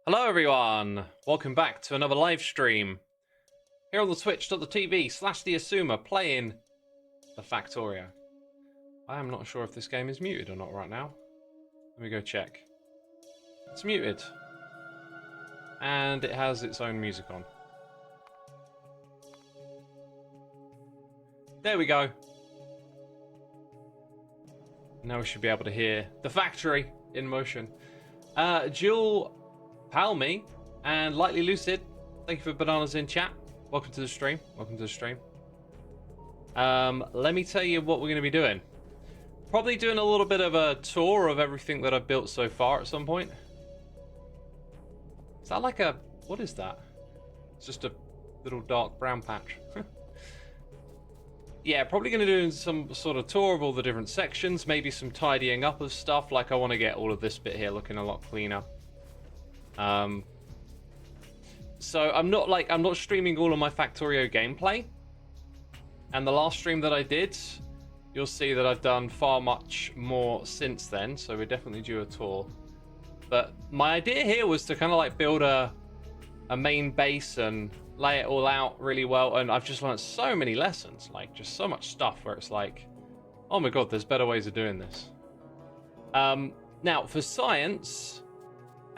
Hello everyone, welcome back to another live stream here on the twitch.tv/xisuma playing the Factorio. I am not sure if this game is muted or not right now. Let me go check. It's muted. And it has its own music on. There we go. Now we should be able to hear the factory in motion. Jill Palmy and Lightly Lucid, thank you for bananas in chat. Welcome to the stream. Welcome to the stream. Let me tell you what we're going to be doing. Probably doing a little bit of a tour of everything that I've built so far at some point. Is that like a... what is that? It's just a little dark brown patch. Yeah, probably going to do some sort of tour of all the different sections. Maybe some tidying up of stuff. Like I want to get all of this bit here looking a lot cleaner. So I'm not streaming all of my Factorio gameplay. And the last stream that I did, you'll see that I've done far much more since then. So we're definitely due a tour. But my idea here was to kind of like build a main base and lay it all out really well. And I've just learned so many lessons, like just so much stuff where it's like, oh my god, there's better ways of doing this. Now for science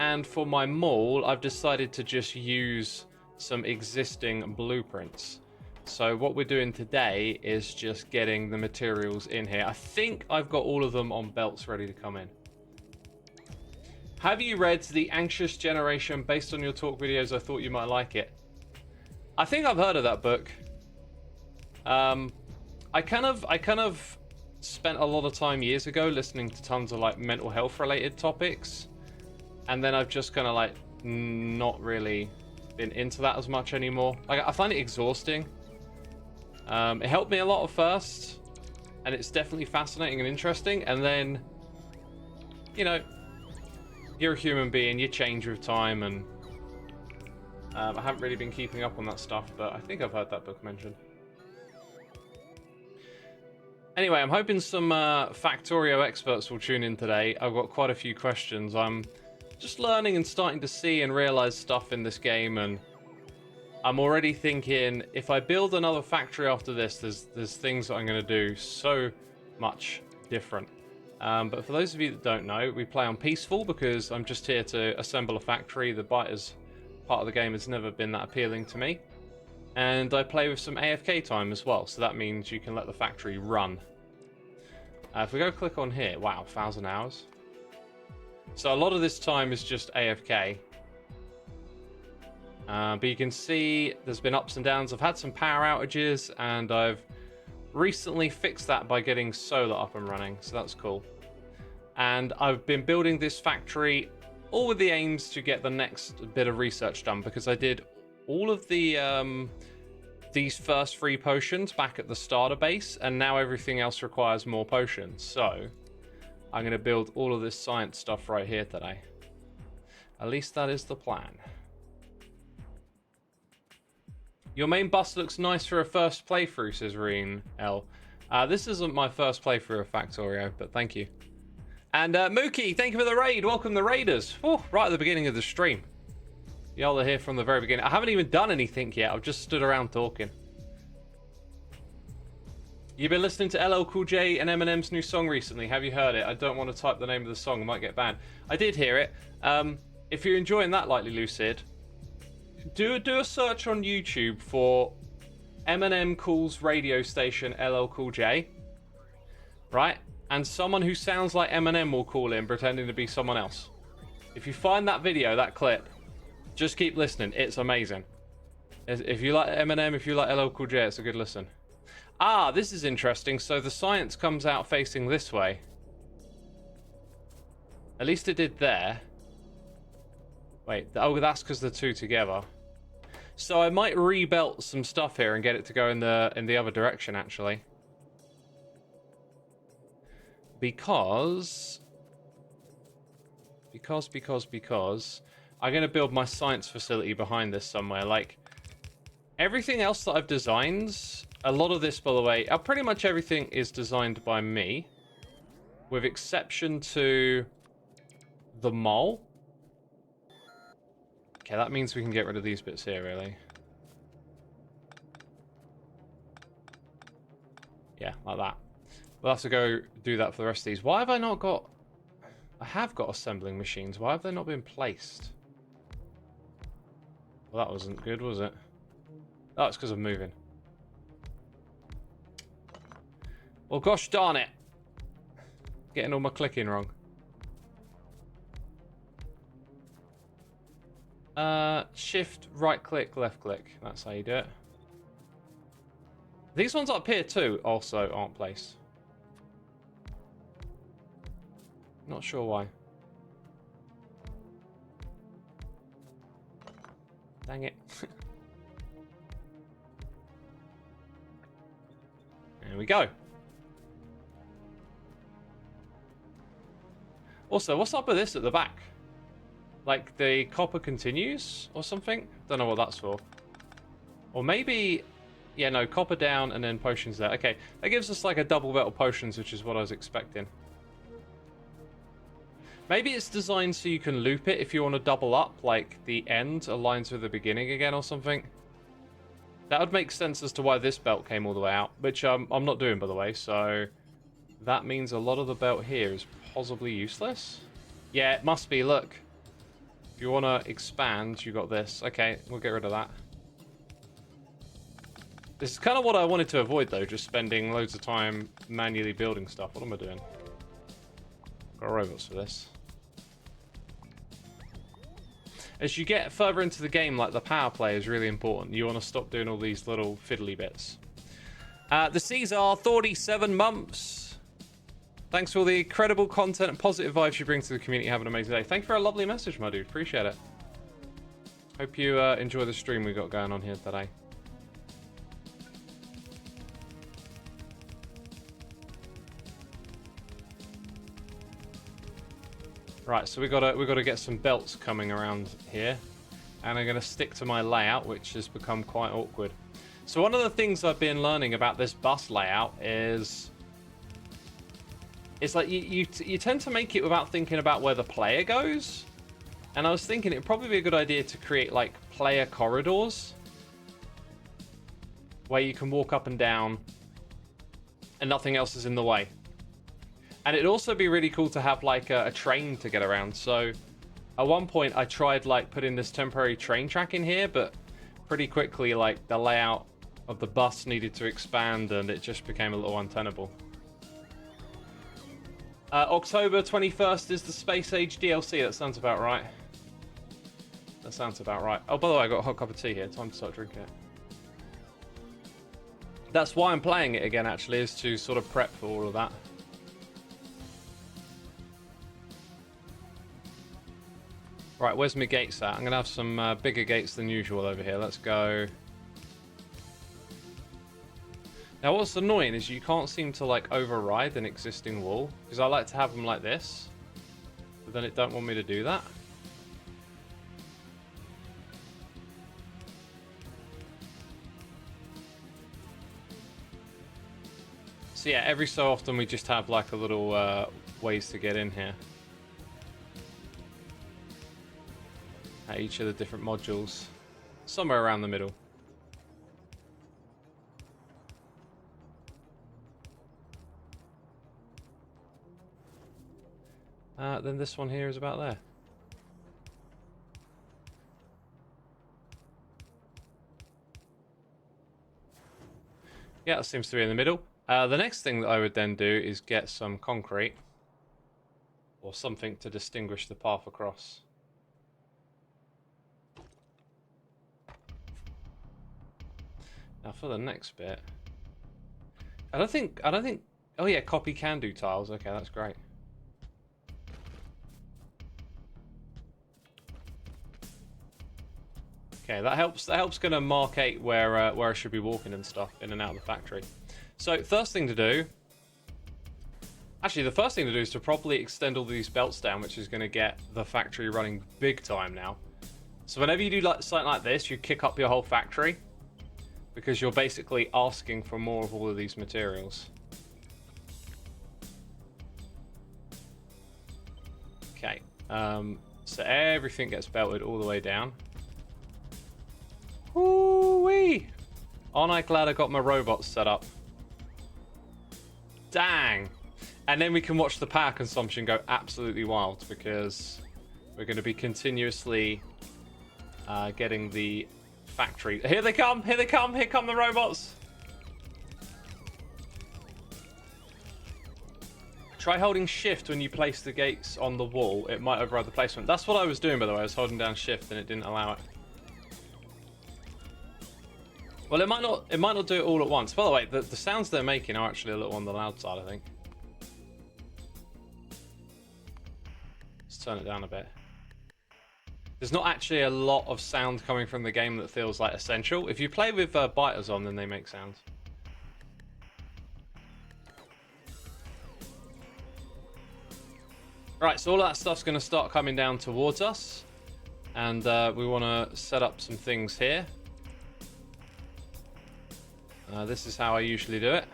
and for my mall, I've decided to just use some existing blueprints. So what we're doing today is just getting the materials in here. I think I've got all of them on belts ready to come in. Have you read The Anxious Generation? Based on your talk videos, I thought you might like it. I think I've heard of that book. I kind of spent a lot of time years ago listening to tons of like mental health related topics, and then I've just kind of like not really been into that as much anymore. Like I find it exhausting. It helped me a lot at first, and it's definitely fascinating and interesting. And then, you know, you're a human being, you change with time, and I haven't really been keeping up on that stuff, but I think I've heard that book mentioned. Anyway, I'm hoping some Factorio experts will tune in today. I've got quite a few questions. I'm just learning and starting to see and realize stuff in this game, and I'm already thinking if I build another factory after this, there's things that I'm going to do so much different. But for those of you that don't know, we play on peaceful because I'm just here to assemble a factory. The biters part of the game has never been that appealing to me. And I play with some AFK time as well, so that means you can let the factory run. If we go click on here, wow, 1,000 hours. So a lot of this time is just AFK. But you can see there's been ups and downs. I've had some power outages, and I've recently fixed that by getting solar up and running, so that's cool. And I've been building this factory all with the aims to get the next bit of research done, because I did all of the these first 3 potions back at the starter base, and now everything else requires more potions. So I'm going to build all of this science stuff right here today. At least that is the plan. Your main bus looks nice for a first playthrough, says Reen L. This isn't my first playthrough of Factorio, but thank you. And Mookie, thank you for the raid. Welcome the raiders. Oh, right at the beginning of the stream. Y'all are here from the very beginning. I haven't even done anything yet. I've just stood around talking. You've been listening to LL Cool J and Eminem's new song recently. Have you heard it? I don't want to type the name of the song. I might get banned. I did hear it. If you're enjoying that, Lightly Lucid, do a search on YouTube for Eminem calls radio station LL Cool J. Right? And someone who sounds like Eminem will call in pretending to be someone else. If you find that video, that clip, just keep listening. It's amazing. If you like Eminem, if you like LL Cool J, it's a good listen. Ah, this is interesting. So the science comes out facing this way. At least it did there. Wait, oh, that's because the two together. So I might rebelt some stuff here and get it to go in the other direction, actually. Because I'm going to build my science facility behind this somewhere. Like, everything else that I've designed, a lot of this, by the way, pretty much everything is designed by me, with exception to the mole. Okay, that means we can get rid of these bits here, really. Yeah, like that. We'll have to go do that for the rest of these. Why have I not got... I have got assembling machines. Why have they not been placed? Well, that wasn't good, was it? Oh, it's because I'm moving. Well, gosh darn it. Getting all my clicking wrong. Shift, right click, left click. That's how you do it. These ones up here too also aren't placed. Not sure why. Dang it. There we go. Also, what's up with this at the back? Like the copper continues or something? Don't know what that's for. Or maybe... Yeah, no, copper down and then potions there. Okay, that gives us like a double belt of potions, which is what I was expecting. Maybe it's designed so you can loop it if you want to double up, like the end aligns with the beginning again or something. That would make sense as to why this belt came all the way out, which I'm not doing, by the way, so... That means a lot of the belt here is possibly useless? Yeah, it must be, look. If you want to expand, you got this. Okay, we'll get rid of that. This is kind of what I wanted to avoid, though, just spending loads of time manually building stuff. What am I doing? Got robots for this. As you get further into the game, like, the power play is really important. You want to stop doing all these little fiddly bits. The C's are 37 months. Thanks for all the incredible content and positive vibes you bring to the community. Have an amazing day. Thank you for a lovely message, my dude. Appreciate it. Hope you enjoy the stream we got going on here today. Right, so we gotta get some belts coming around here, and I'm gonna stick to my layout, which has become quite awkward. So one of the things I've been learning about this bus layout is it's like you tend to make it without thinking about where the player goes. And I was thinking it'd probably be a good idea to create like player corridors where you can walk up and down and nothing else is in the way. And it'd also be really cool to have like a train to get around. So at one point I tried like putting this temporary train track in here, but pretty quickly like the layout of the bus needed to expand and it just became a little untenable. October 21st is the Space Age DLC. That sounds about right. That sounds about right. Oh, by the way, I got a hot cup of tea here. Time to start drinking it. That's why I'm playing it again, actually, is to sort of prep for all of that. Right, where's my gates at? I'm going to have some bigger gates than usual over here. Let's go. Now, what's annoying is you can't seem to, like, override an existing wall. Because I like to have them like this. But then it don't want me to do that. So, yeah, every so often we just have, like, a little ways to get in here. At each of the different modules. Somewhere around the middle. Then this one here is about there. Yeah, that seems to be in the middle. The next thing that I would then do is get some concrete. Or something to distinguish the path across. Now for the next bit. I don't think... Oh yeah, copy can do tiles. Okay, that's great. Okay, that helps kind of markate where I should be walking and stuff in and out of the factory. So first thing to do, actually the first thing to do is to properly extend all these belts down, which is going to get the factory running big time now. So whenever you do like something like this, you kick up your whole factory because you're basically asking for more of all of these materials. Okay, so everything gets belted all the way down. Aren't I glad I got my robots set up? Dang! And then we can watch the power consumption go absolutely wild because we're going to be continuously getting the factory. Here they come! Here they come! Here come the robots! Try holding shift when you place the gates on the wall. It might override the placement. That's what I was doing, by the way. I was holding down shift and it didn't allow it. Well, it might not do it all at once. By the way, the sounds they're making are actually a little on the loud side, I think. Let's turn it down a bit. There's not actually a lot of sound coming from the game that feels like essential. If you play with biters on, then they make sound. Right, so all of that stuff's going to start coming down towards us. And we want to set up some things here. This is how I usually do it.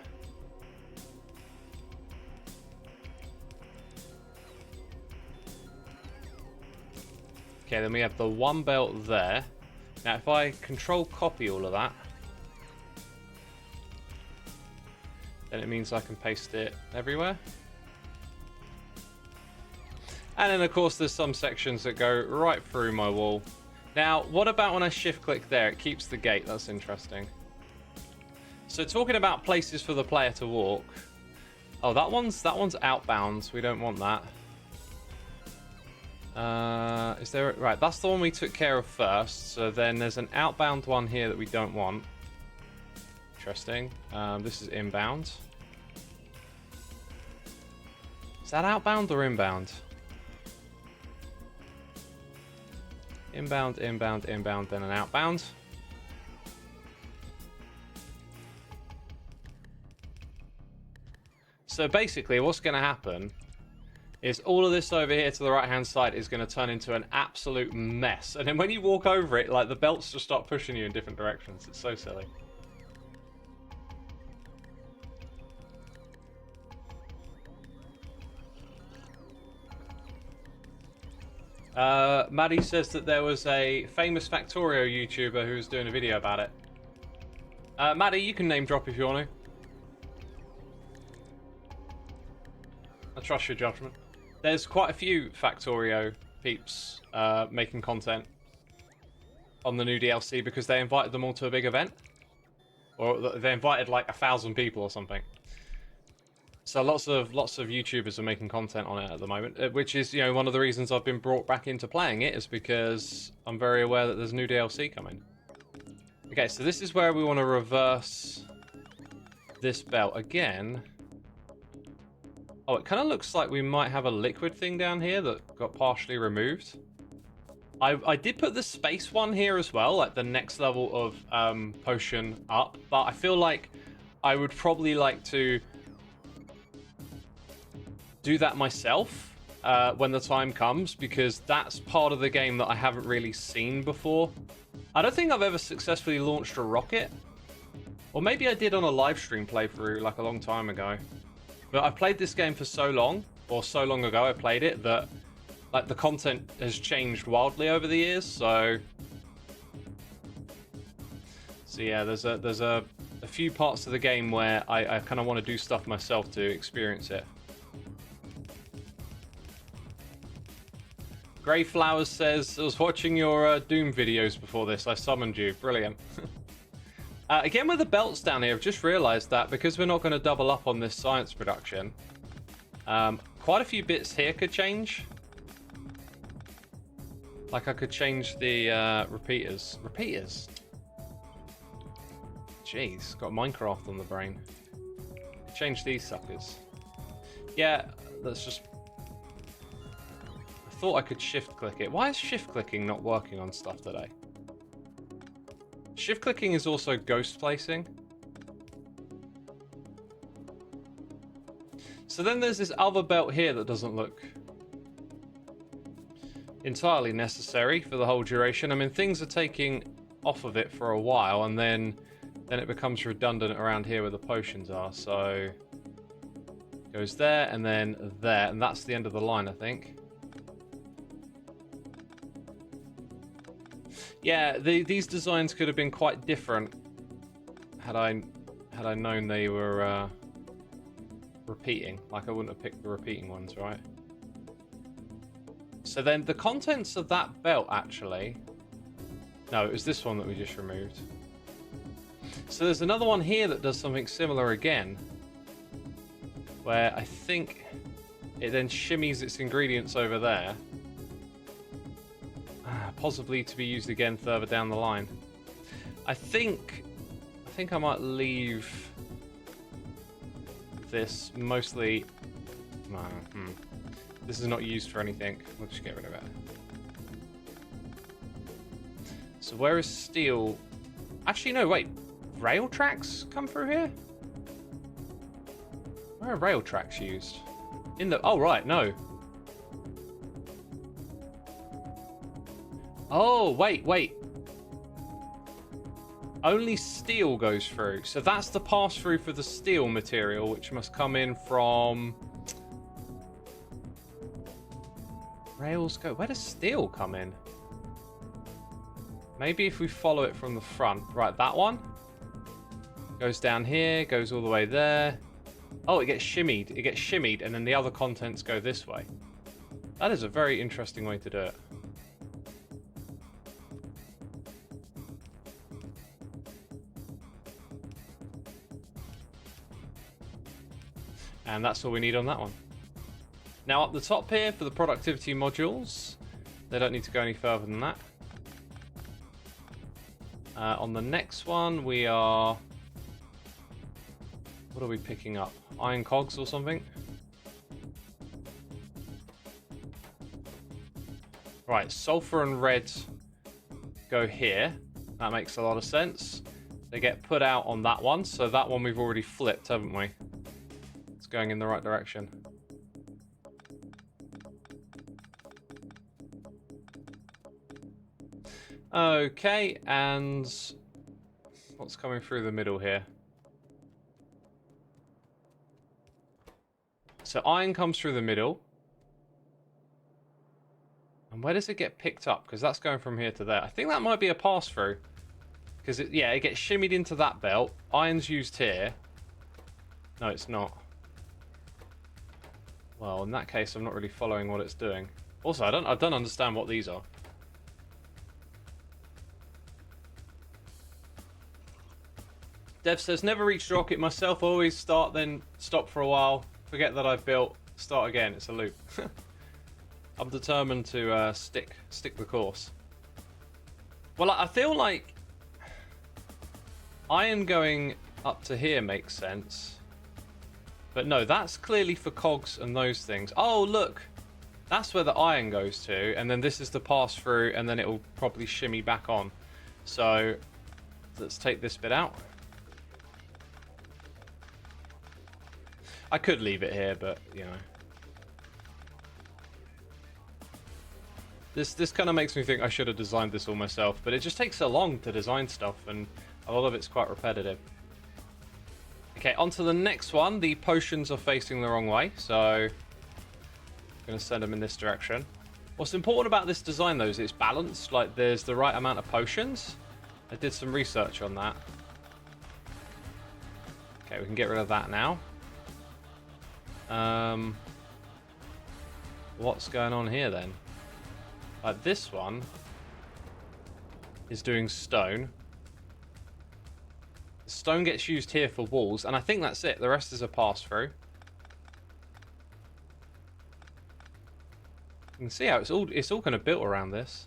Okay, then we have the one belt there. Now, if I control copy all of that, then it means I can paste it everywhere. And then, of course, there's some sections that go right through my wall. Now, what about when I shift-click there? It keeps the gate. That's interesting. So, talking about places for the player to walk. Oh, that one's outbound. We don't want that. Is there... Right, that's the one we took care of first. So, then there's an outbound one here that we don't want. Interesting. This is inbound. Is that outbound or inbound? Inbound, inbound, inbound, then an outbound. So basically what's going to happen is all of this over here to the right hand side is going to turn into an absolute mess. And then when you walk over it, like the belts just start pushing you in different directions. It's so silly. Maddie says that there was a famous Factorio YouTuber who was doing a video about it. Maddie, you can name drop if you want to. I trust your judgment. There's quite a few Factorio peeps making content on the new DLC because they invited them all to a big event. Or they invited like 1,000 people or something. So lots of YouTubers are making content on it at the moment, which is, you know, one of the reasons I've been brought back into playing it is because I'm very aware that there's new DLC coming. Okay, so this is where we want to reverse this belt again. Oh, it kind of looks like we might have a liquid thing down here that got partially removed. I did put the space one here as well, like the next level of potion up, but I feel like I would probably like to do that myself when the time comes, because that's part of the game that I haven't really seen before. I don't think I've ever successfully launched a rocket. Or maybe I did on a live stream playthrough like a long time ago. But I've played this game for so long, or so long ago I played it, that like the content has changed wildly over the years, so yeah, there's a few parts of the game where I kind of want to do stuff myself to experience it. Grey Flowers says, I was watching your Doom videos before this. I summoned you. Brilliant. Again, with the belts down here, I've just realised that because we're not going to double up on this science production, quite a few bits here could change. Like I could change the repeaters. Repeaters? Jeez, got Minecraft on the brain. Change these suckers. Yeah, that's just... I thought I could shift click it. Why is shift clicking not working on stuff today? Shift clicking is also ghost placing. So then there's this other belt here that doesn't look entirely necessary for the whole duration. I mean, things are taking off of it for a while, and then it becomes redundant around here where the potions are. So goes there and then there, and that's the end of the line, I think. Yeah, these designs could have been quite different had I known they were repeating. Like I wouldn't have picked the repeating ones, right? So then the contents of that belt actually... No, it was this one that we just removed. So there's another one here that does something similar again. Where I think it then shimmies its ingredients over there. Possibly to be used again further down the line. I think I might leave this mostly... This is not used for anything. We'll just get rid of it. So where is steel? Actually, no, wait. Rail tracks come through here? Where are rail tracks used? In the... Oh, right, no. Oh, wait. Only steel goes through. So that's the pass-through for the steel material, which must come in from... Rails go... Where does steel come in? Maybe if we follow it from the front. Right, that one. Goes down here, goes all the way there. Oh, it gets shimmied. It gets shimmied, and then the other contents go this way. That is a very interesting way to do it. And that's all we need on that one. Now up the top here for the productivity modules, they don't need to go any further than that. On the next one we are... What are we picking up? Iron cogs or something? Right, sulfur and red go here. That makes a lot of sense. They get put out on that one, so that one we've already flipped, haven't we? It's going in the right direction. Okay, and what's coming through the middle here? So iron comes through the middle. And where does it get picked up? Because that's going from here to there. I think that might be a pass-through. Because, it gets shimmied into that belt. Iron's used here. No, it's not. Well, in that case, I'm not really following what it's doing. Also, I don't understand what these are. Dev says, never reached rocket myself. Always start, then stop for a while. Forget that I've built. Start again. It's a loop. I'm determined to stick the course. Well, I feel like iron going up to here makes sense. But no, that's clearly for cogs and those things. Oh, look. That's where the iron goes to. And then this is the pass through. And then it will probably shimmy back on. So let's take this bit out. I could leave it here, but, you know. This kind of makes me think I should have designed this all myself, but it just takes so long to design stuff, and a lot of it's quite repetitive. Okay, on to the next one. The potions are facing the wrong way, so I'm going to send them in this direction. What's important about this design, though, is it's balanced. Like, there's the right amount of potions. I did some research on that. Okay, we can get rid of that now. What's going on here then? Like this one is doing stone. Stone gets used here for walls, and I think that's it. The rest is a pass through. You can see how it's all kind of built around this.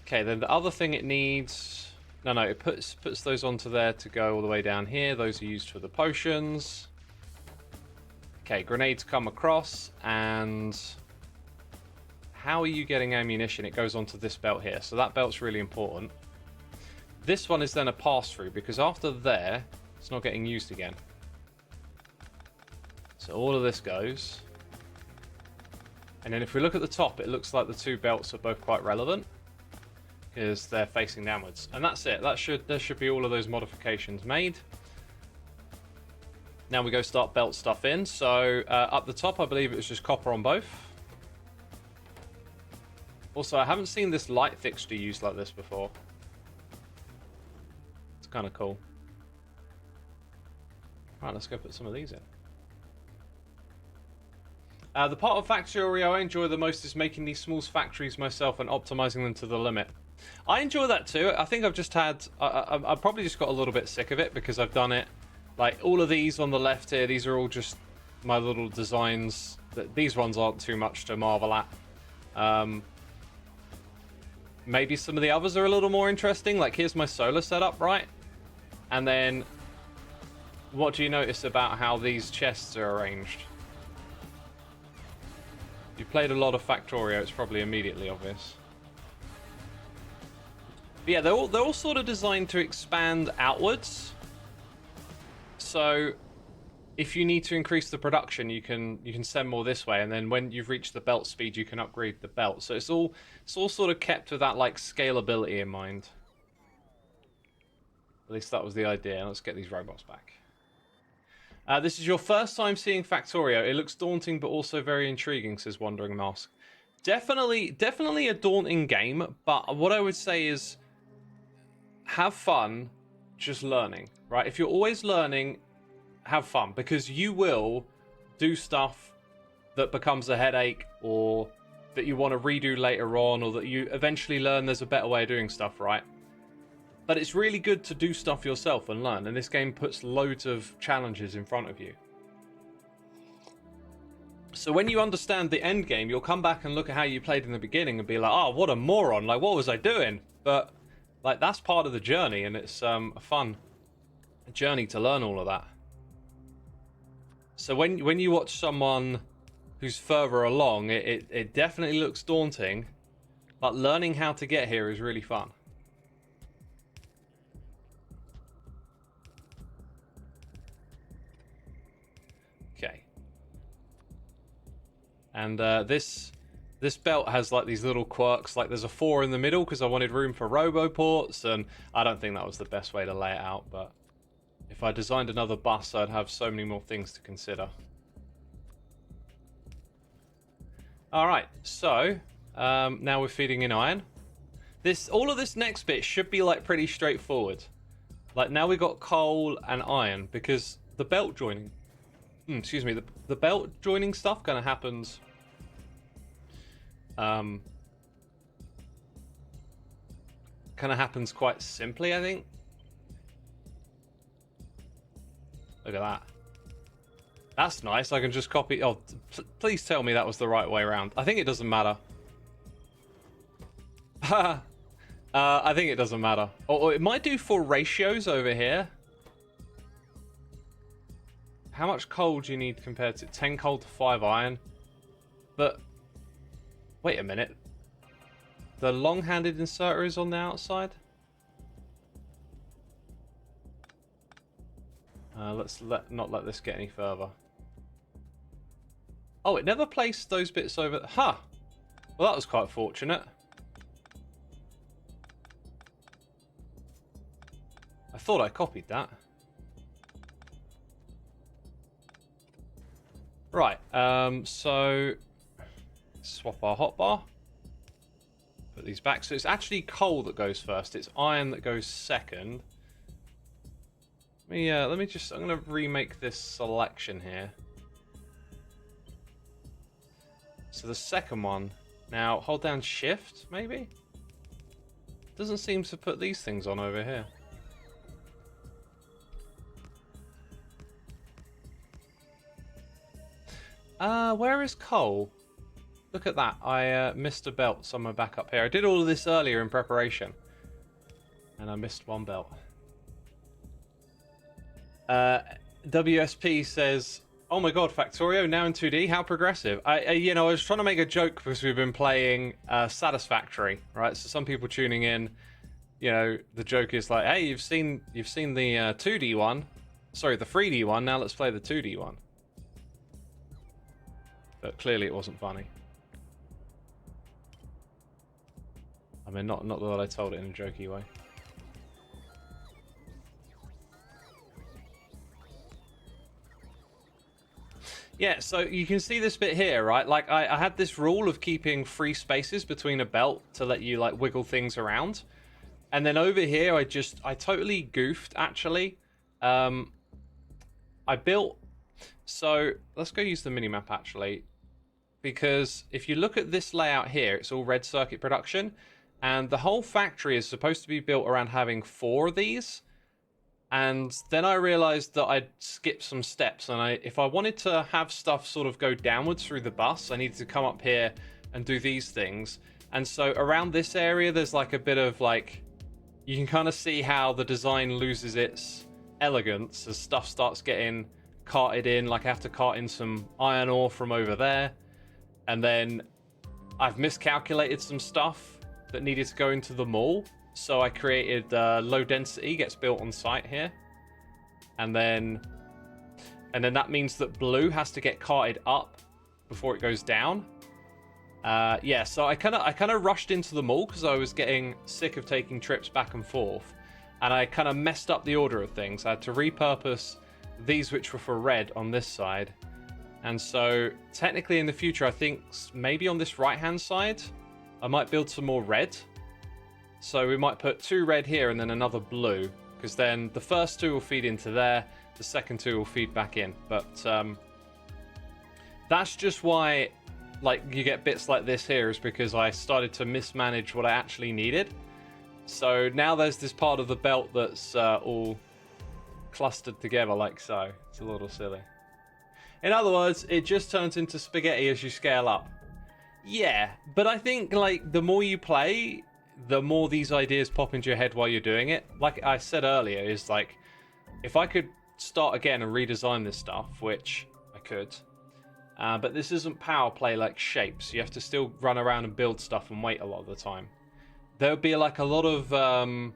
Okay, then the other thing it needs... No, it puts those onto there to go all the way down here. Those are used for the potions. Okay, grenades come across, and how are you getting ammunition? It goes onto this belt here, so that belt's really important. This one is then a pass-through, because after there, it's not getting used again. So all of this goes. And then if we look at the top, it looks like the two belts are both quite relevant, because they're facing downwards. And that's it. There should be all of those modifications made. Now we go start belt stuff in. So up the top, I believe it was just copper on both. Also, I haven't seen this light fixture used like this before. It's kind of cool. Right, let's go put some of these in. The part of Factorio I enjoy the most is making these small factories myself and optimizing them to the limit. I enjoy that too. I think I've just had... I probably just got a little bit sick of it because I've done it. Like, all of these on the left here, these are all just my little designs. These ones aren't too much to marvel at. Maybe some of the others are a little more interesting. Like, here's my solar setup, right? And then, what do you notice about how these chests are arranged? If you played a lot of Factorio, it's probably immediately obvious. But yeah, they're all sort of designed to expand outwards. So, if you need to increase the production, you can send more this way, and then when you've reached the belt speed, you can upgrade the belt. So it's all sort of kept with that like scalability in mind. At least that was the idea. Let's get these robots back. This is your first time seeing Factorio. It looks daunting, but also very intriguing, says Wandering Mask. Definitely a daunting game, but what I would say is have fun just learning, right? If you're always learning, have fun, because you will do stuff that becomes a headache, or that you want to redo later on, or that you eventually learn there's a better way of doing stuff, right? But it's really good to do stuff yourself and learn, and this game puts loads of challenges in front of you. So when you understand the end game, you'll come back and look at how you played in the beginning and be like, oh, what a moron, like what was I doing? But like that's part of the journey, and it's a fun journey to learn all of that. So when you watch someone who's further along, it definitely looks daunting, but learning how to get here is really fun. Okay. And this belt has like these little quirks, like there's a 4 in the middle because I wanted room for roboports, and I don't think that was the best way to lay it out, but if I designed another bus, I'd have so many more things to consider. Alright, so now we're feeding in iron. All of this next bit should be like pretty straightforward. Like now we got coal and iron, because the belt joining, excuse me, the belt joining stuff kind of happens quite simply, I think. Look at that. That's nice. I can just copy. Oh, please tell me that was the right way around. I think it doesn't matter. I think it doesn't matter. Or it might do for ratios over here. How much coal do you need compared to 10 coal to 5 iron? But wait a minute. The long-handed inserter is on the outside. Let's not let this get any further. Oh, it never placed those bits over. Huh. Well, that was quite fortunate. I thought I copied that. Right. So swap our hotbar. Put these back. So it's actually coal that goes first. It's iron that goes second. Let me just, I'm going to remake this selection here. So the second one, now hold down shift, maybe? Doesn't seem to put these things on over here. Where is coal? Look at that, I missed a belt somewhere back up here. I did all of this earlier in preparation, and I missed one belt. WSP says, oh my god, Factorio now in 2D, how progressive. I was trying to make a joke because we've been playing Satisfactory, right? So some people tuning in, the joke is like, hey, you've seen the 2D one, sorry, the 3D one, now let's play the 2D one. But clearly it wasn't funny. I mean, not that I told it in a jokey way. Yeah, so you can see this bit here, right? Like, I had this rule of keeping free spaces between a belt to let you, like, wiggle things around. And then over here, I totally goofed, actually. I built... So, let's go use the minimap, actually. Because if you look at this layout here, it's all red circuit production. And the whole factory is supposed to be built around having 4 of these. And then I realized that I'd skipped some steps. And if I wanted to have stuff sort of go downwards through the bus, I needed to come up here and do these things. And so around this area, there's like a bit of like... You can kind of see how the design loses its elegance as stuff starts getting carted in. Like I have to cart in some iron ore from over there. And then I've miscalculated some stuff that needed to go into the mall. So I created low density, gets built on site here. And then that means that blue has to get carted up before it goes down. Yeah, so I kind of rushed into the mall because I was getting sick of taking trips back and forth. And I kind of messed up the order of things. I had to repurpose these which were for red on this side. And so technically in the future, I think maybe on this right-hand side, I might build some more red. So we might put 2 red here and then another blue, because then the first 2 will feed into there, the second 2 will feed back in. But that's just why, like, you get bits like this here, is because I started to mismanage what I actually needed. So now there's this part of the belt that's all clustered together like so. It's a little silly. In other words, it just turns into spaghetti as you scale up. Yeah, but I think, like, the more you play, the more these ideas pop into your head while you're doing it. Like I said earlier, is like, if I could start again and redesign this stuff, which I could, but this isn't power play like Shapes. You have to still run around and build stuff and wait a lot of the time. There would be like a lot of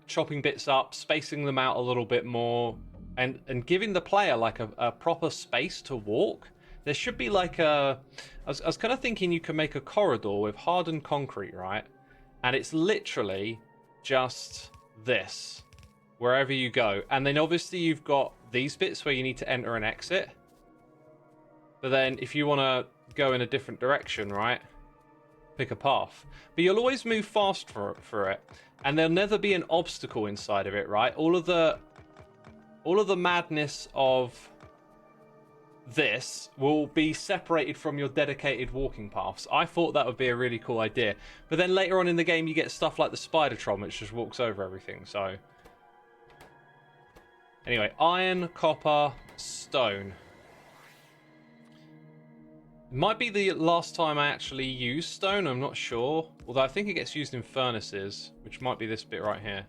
chopping bits up, spacing them out a little bit more, and giving the player like a proper space to walk. There should be like I was kind of thinking you could make a corridor with hardened concrete, right? And it's literally just this, wherever you go. And then obviously you've got these bits where you need to enter and exit. But then if you want to go in a different direction, right? Pick a path. But you'll always move fast for it. And there'll never be an obstacle inside of it, right? All of the madness of this will be separated from your dedicated walking paths. I thought that would be a really cool idea. But then later on in the game, you get stuff like the Spidertron, which just walks over everything. So anyway, iron, copper, stone. Might be the last time I actually use stone, I'm not sure. Although I think it gets used in furnaces, which might be this bit right here.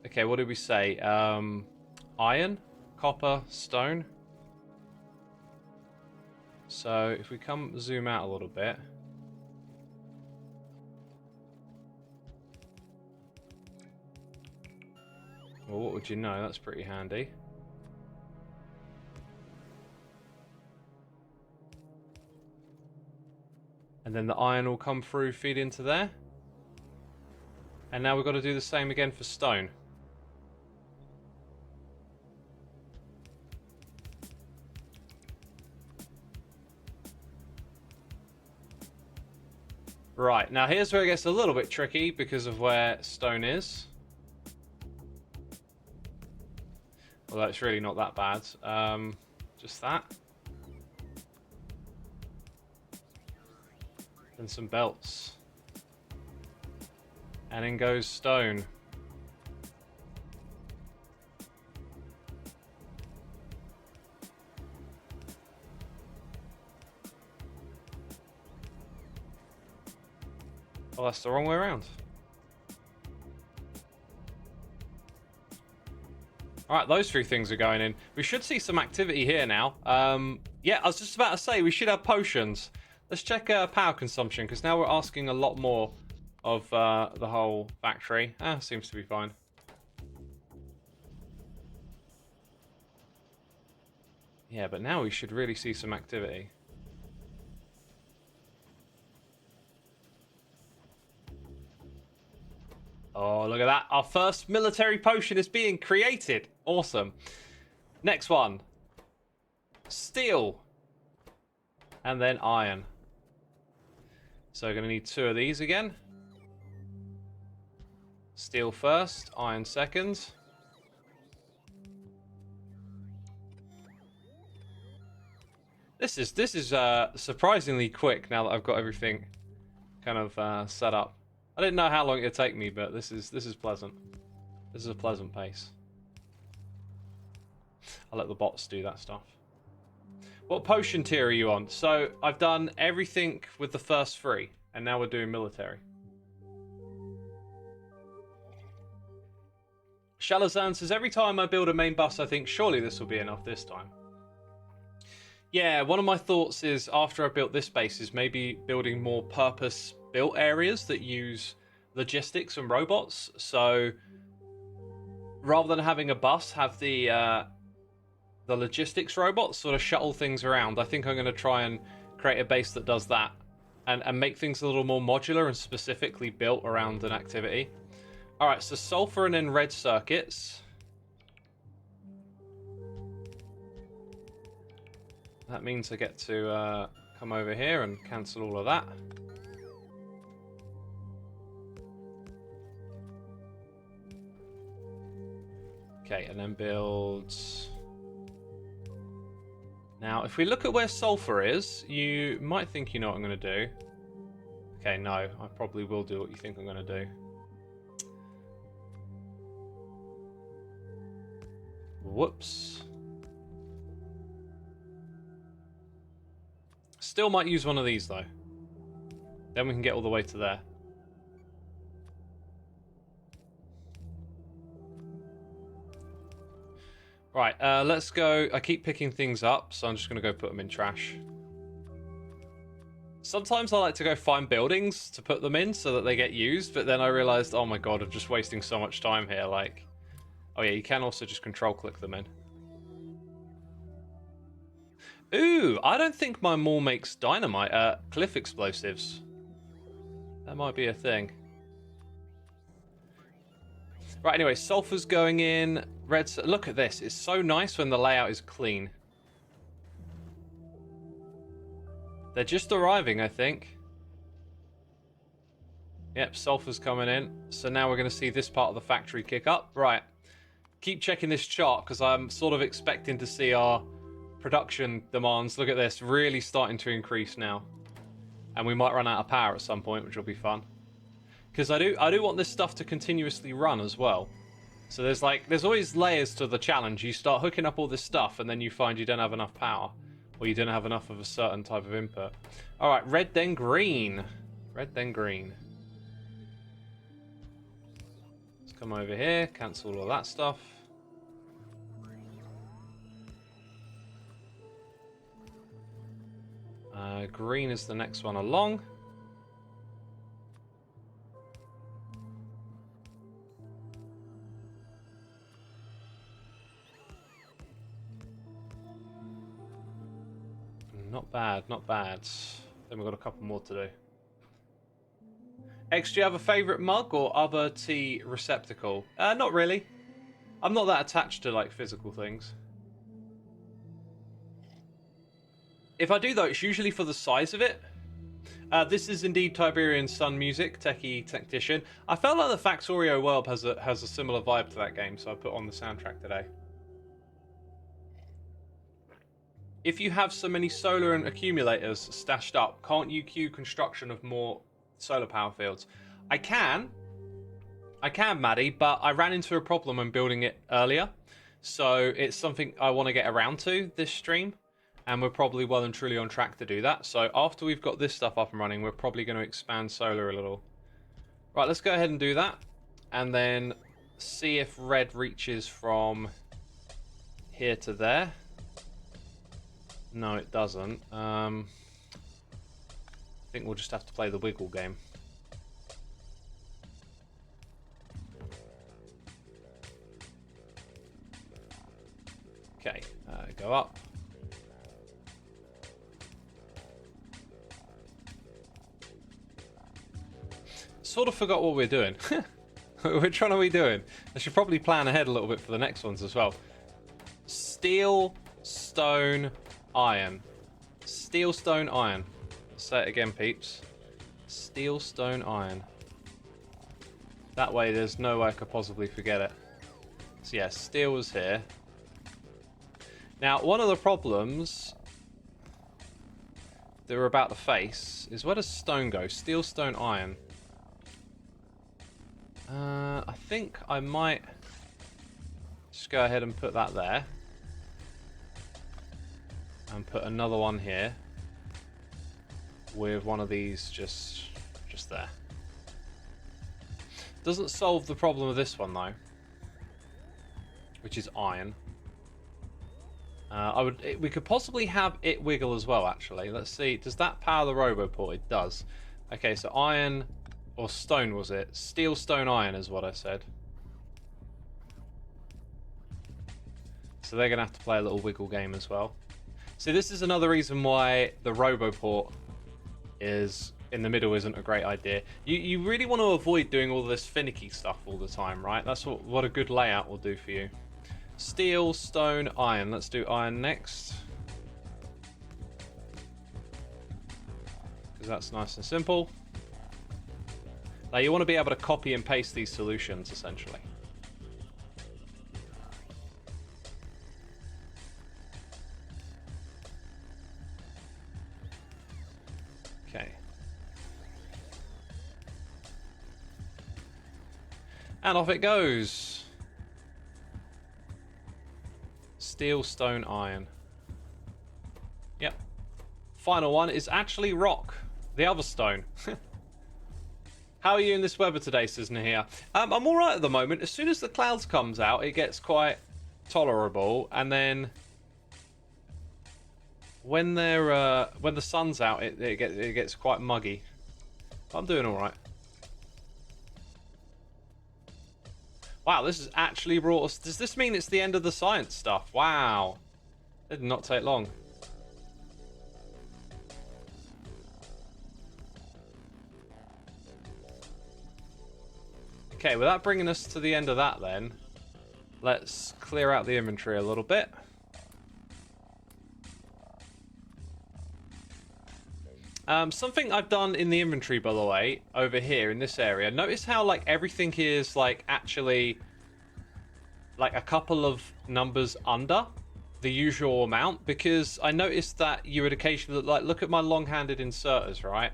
Okay, what did we say? Iron, copper, stone. So if we zoom out a little bit. Well, what would you know? That's pretty handy. And then the iron will come through, feed into there. And now we've got to do the same again for stone. Right, now here's where it gets a little bit tricky because of where stone is. Although it's really not that bad. Just that. And some belts. And in goes stone. Oh, that's the wrong way around. Alright, those 3 things are going in. We should see some activity here now. Yeah, I was just about to say, we should have potions. Let's check power consumption, because now we're asking a lot more of the whole factory. Seems to be fine. Yeah, but now we should really see some activity. Oh, look at that. Our first military potion is being created. Awesome. Next one. Steel. And then iron. So we're going to need 2 of these again. Steel first, iron second. This is surprisingly quick now that I've got everything kind of set up. I didn't know how long it'd take me, but this is pleasant. This is a pleasant pace. I'll let the bots do that stuff. What potion tier are you on? So I've done everything with the first 3, and now we're doing military. Shalazan says, every time I build a main bus, I think surely this will be enough this time. Yeah, one of my thoughts is after I built this base is maybe building more purpose-built areas that use logistics and robots. So rather than having a bus, have the logistics robots sort of shuttle things around. I think I'm going to try and create a base that does that and make things a little more modular and specifically built around an activity. All right, so sulfur and then red circuits. That means I get to come over here and cancel all of that. Okay, and then build... Now, if we look at where sulfur is, you might think you know what I'm going to do. Okay, no, I probably will do what you think I'm going to do. Whoops. Still might use one of these, though. Then we can get all the way to there. Right, let's go. I keep picking things up, so I'm just going to go put them in trash. Sometimes I like to go find buildings to put them in so that they get used, but then I realized, oh my god, I'm just wasting so much time here. Like, oh yeah, you can also just control-click them in. Ooh, I don't think my mall makes dynamite, cliff explosives. That might be a thing. Right, anyway, sulfur's going in. Red, look at this. It's so nice when the layout is clean. They're just arriving, I think. Yep, sulfur's coming in. So now we're going to see this part of the factory kick up. Right. Keep checking this chart because I'm sort of expecting to see our production demands, look at this, really starting to increase now. And we might run out of power at some point, which will be fun. Because I do want this stuff to continuously run as well. So there's always layers to the challenge. You start hooking up all this stuff and then you find you don't have enough power. Or you don't have enough of a certain type of input. Alright, red then green. Red then green. Let's come over here, cancel all that stuff. Green is the next one along. Not bad, not bad. Then we've got a couple more to do. X, do you have a favourite mug or other tea receptacle? Not really. I'm not that attached to like physical things. If I do though, it's usually for the size of it. This is indeed Tiberian Sun Music, Techie Tactician. I felt like the Factorio world has a similar vibe to that game, so I put on the soundtrack today. If you have so many solar and accumulators stashed up, can't you queue construction of more solar power fields? I can, Maddie, but I ran into a problem when building it earlier. So it's something I want to get around to this stream. And we're probably well and truly on track to do that. So after we've got this stuff up and running, we're probably going to expand solar a little. Right, let's go ahead and do that. And then see if red reaches from here to there. No, it doesn't. I think we'll just have to play the wiggle game. Okay, go up. Sort of forgot what we're doing. Which one are we doing? I should probably plan ahead a little bit for the next ones as well. Steel, stone, iron. Steel, stone, iron. Say it again, peeps. Steel, stone, iron. That way there's no way I could possibly forget it. So yeah, steel was here. Now, one of the problems that we're about to face is, where does stone go? Steel, stone, iron. I think I might just go ahead and put that there. And put another one here. With one of these just there. Doesn't solve the problem of this one though. Which is iron. We could possibly have it wiggle as well, actually. Let's see. Does that power the Roboport? It does. Okay, so iron or stone was it? Steel, stone, iron is what I said. So they're going to have to play a little wiggle game as well. So this is another reason why the Roboport is in the middle isn't a great idea. You really want to avoid doing all this finicky stuff all the time, right? That's what a good layout will do for you. Steel, stone, iron. Let's do iron next. Because that's nice and simple. Now you want to be able to copy and paste these solutions, essentially. Okay. And off it goes. Steel, stone, iron. Yep. Final one is actually rock. The other stone. How are you in this weather today, says Nahir? I'm alright at the moment. As soon as the clouds comes out, it gets quite tolerable. And then when the sun's out, it gets quite muggy. I'm doing alright. Wow, this has actually brought us... Does this mean it's the end of the science stuff? Wow. It did not take long. Okay, without bringing us to the end of that then, let's clear out the inventory a little bit. Something I've done in the inventory, by the way, over here in this area. Notice how like everything is like actually like a couple of numbers under the usual amount, because I noticed that you would occasionally like look at my long-handed inserters, right?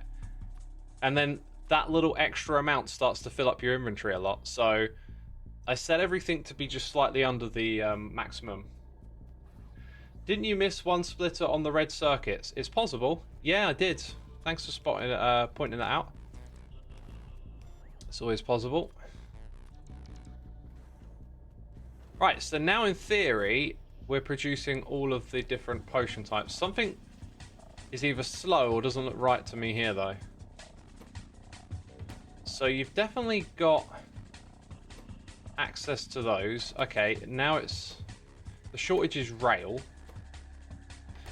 And then that little extra amount starts to fill up your inventory a lot. So I set everything to be just slightly under the maximum. Didn't you miss one splitter on the red circuits? It's possible. Yeah, I did. Thanks for pointing that out. It's always possible. Right, so now in theory, we're producing all of the different potion types. Something is either slow or doesn't look right to me here, though. So you've definitely got access to those. Okay, now it's... The shortage is rail.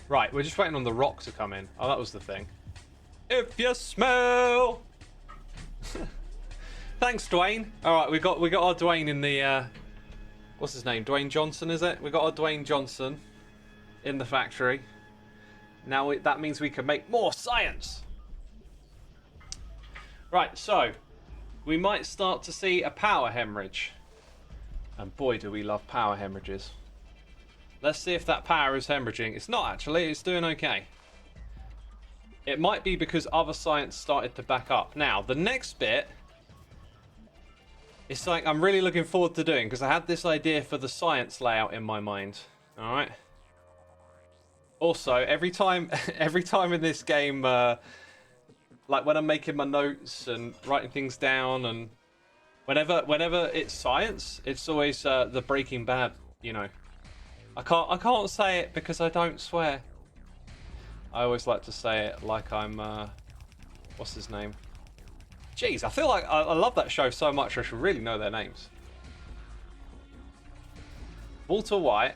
Right, we're just waiting on the rock to come in. Oh, that was the thing. If you smell... Thanks, Dwayne. Alright, we got our Dwayne in the... What's his name? Dwayne Johnson, is it? We got our Dwayne Johnson in the factory. Now that means we can make more science. Right, so we might start to see a power hemorrhage. And boy, do we love power hemorrhages. Let's see if that power is hemorrhaging. It's not actually, it's doing okay. It might be because other science started to back up. Now, the next bit is something I'm really looking forward to doing, because I had this idea for the science layout in my mind. Alright. Also, every time in this game, like when I'm making my notes and writing things down, and whenever it's science, it's always the Breaking Bad, you know. I can't say it because I don't swear. I always like to say it like I'm what's his name? Jeez, I feel like I love that show so much I should really know their names. Walter White.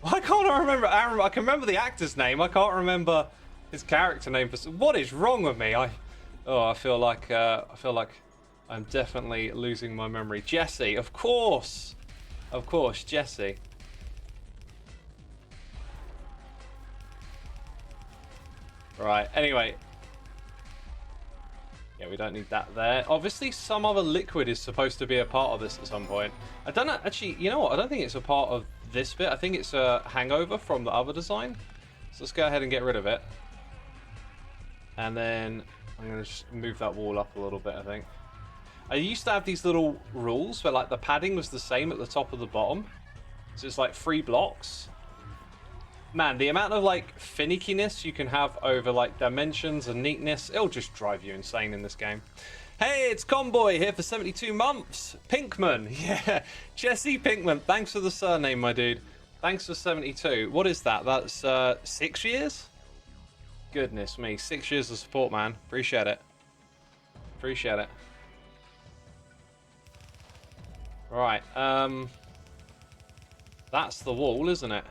Why can't I remember? I can remember the actor's name. I can't remember his character name. What is wrong with me? I feel like I'm definitely losing my memory. Jesse, of course, Jesse. Right. Anyway, Yeah, we don't need that there. Obviously, some other liquid is supposed to be a part of this at some point. I don't know. Actually, you know what? I don't think it's a part of this bit. I think it's a hangover from the other design. So let's go ahead and get rid of it. And then I'm going to just move that wall up a little bit, I think. I used to have these little rules where, like, the padding was the same at the top of the bottom. So it's like 3 blocks. Man, the amount of, like, finickiness you can have over, like, dimensions and neatness, it'll just drive you insane in this game. Hey, it's Conboy here for 72 months. Pinkman, yeah. Jesse Pinkman, thanks for the surname, my dude. Thanks for 72. What is that? That's 6 years? Goodness me, 6 years of support, man. Appreciate it. Appreciate it. Right, that's the wall, isn't it?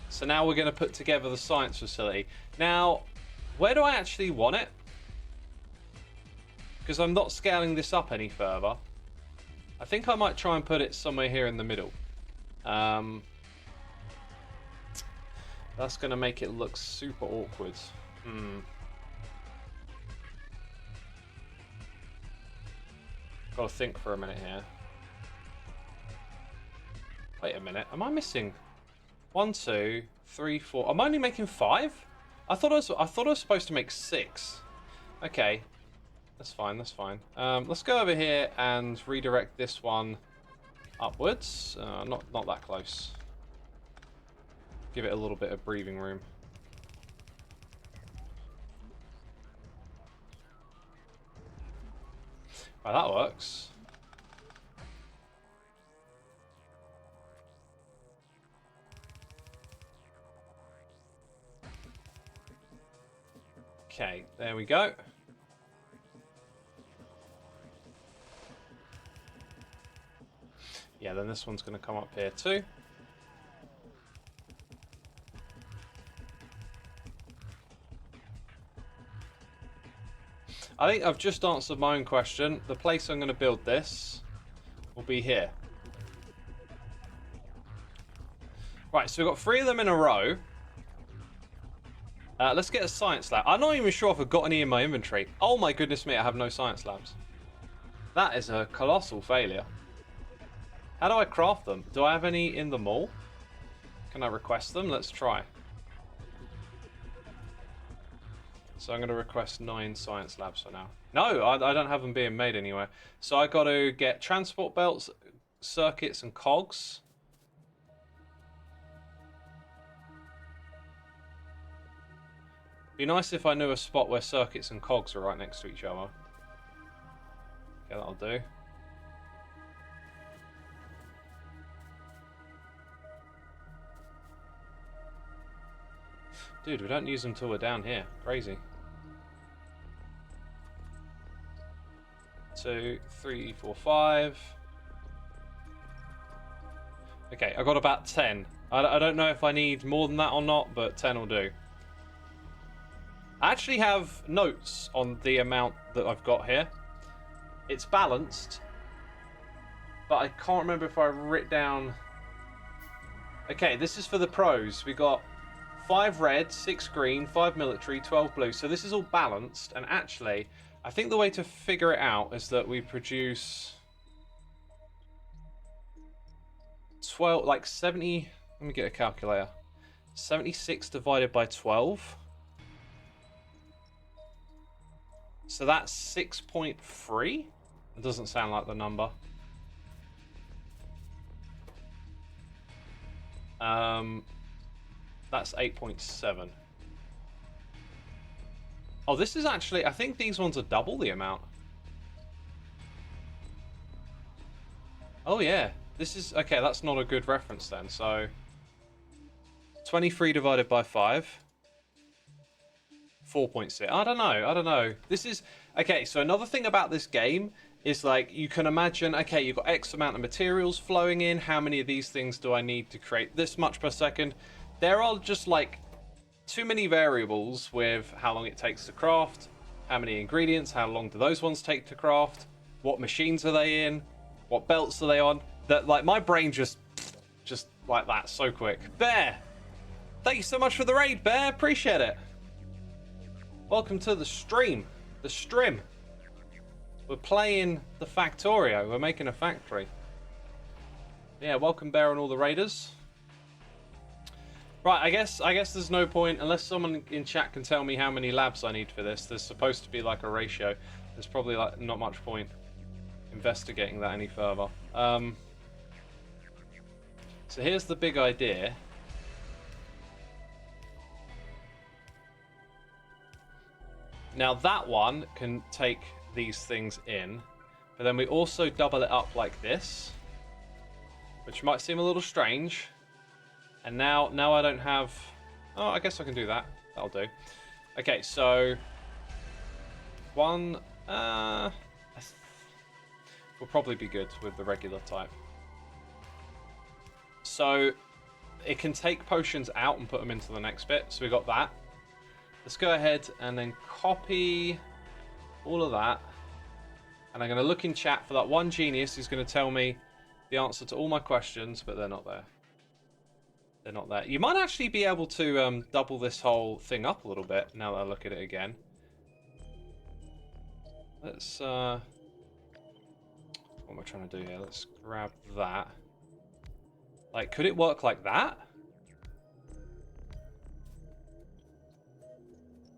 So now we're going to put together the science facility. Now, where do I actually want it? Because I'm not scaling this up any further. I think I might try and put it somewhere here in the middle. That's going to make it look super awkward. Got to think for a minute here. Wait a minute. Am I missing 1, 2, 3, 4? I'm only making 5? I thought I was supposed to make 6. Okay. That's fine, that's fine. Let's go over here and redirect this one upwards. Not that close. Give it a little bit of breathing room. Right, that works. Okay, there we go. Yeah, then this one's going to come up here too. I think I've just answered my own question. The place I'm going to build this will be here. Right, so we've got 3 of them in a row. Let's get a science lab. I'm not even sure if I've got any in my inventory. Oh my goodness me, I have no science labs. That is a colossal failure. How do I craft them? Do I have any in the mall? Can I request them? Let's try. So I'm going to request 9 science labs for now. No, I don't have them being made anywhere. So I got to get transport belts, circuits, and cogs. Be nice if I knew a spot where circuits and cogs are right next to each other. Okay, that'll do. Dude, we don't use them till we're down here. Crazy. 2, 3, 4, 5. Okay, I got about 10. I don't know if I need more than that or not, but 10 will do. I actually have notes on the amount that I've got here. It's balanced, but I can't remember if I wrote down... Okay, this is for the pros. We got 5 red, 6 green, 5 military, 12 blue. So this is all balanced, and actually, I think the way to figure it out is that we produce 12, like 70... Let me get a calculator. 76 divided by 12. So that's 6.3? It doesn't sound like the number. That's 8.7. Oh, this is actually... I think these ones are double the amount. Oh, yeah. This is... Okay, that's not a good reference then. So 23 divided by 5. 4.6. I don't know. This is... Okay, so another thing about this game is, like, you can imagine, okay, you've got X amount of materials flowing in. How many of these things do I need to create this much per second? There are just, like, too many variables with how long it takes to craft, how many ingredients, how long do those ones take to craft, what machines are they in, what belts are they on, that, like, my brain just like that so quick. Bear! Thank you so much for the raid, Bear. Appreciate it. Welcome to the stream. The stream. We're playing the Factorio. We're making a factory. Yeah, welcome Bear and all the raiders. Right, I guess there's no point, unless someone in chat can tell me how many labs I need for this. There's supposed to be like a ratio. There's probably like not much point investigating that any further. So here's the big idea. Now that one can take these things in, but then we also double it up like this, which might seem a little strange. And now I don't have... Oh, I guess I can do that. That'll do. Okay, so... One... will probably be good with the regular type. So, it can take potions out and put them into the next bit. So we got that. Let's go ahead and then copy all of that. And I'm going to look in chat for that one genius who's going to tell me the answer to all my questions, but they're not there. They're not there. You might actually be able to double this whole thing up a little bit now that I look at it again. Let's... what am I trying to do here? Let's grab that. Like, could it work like that?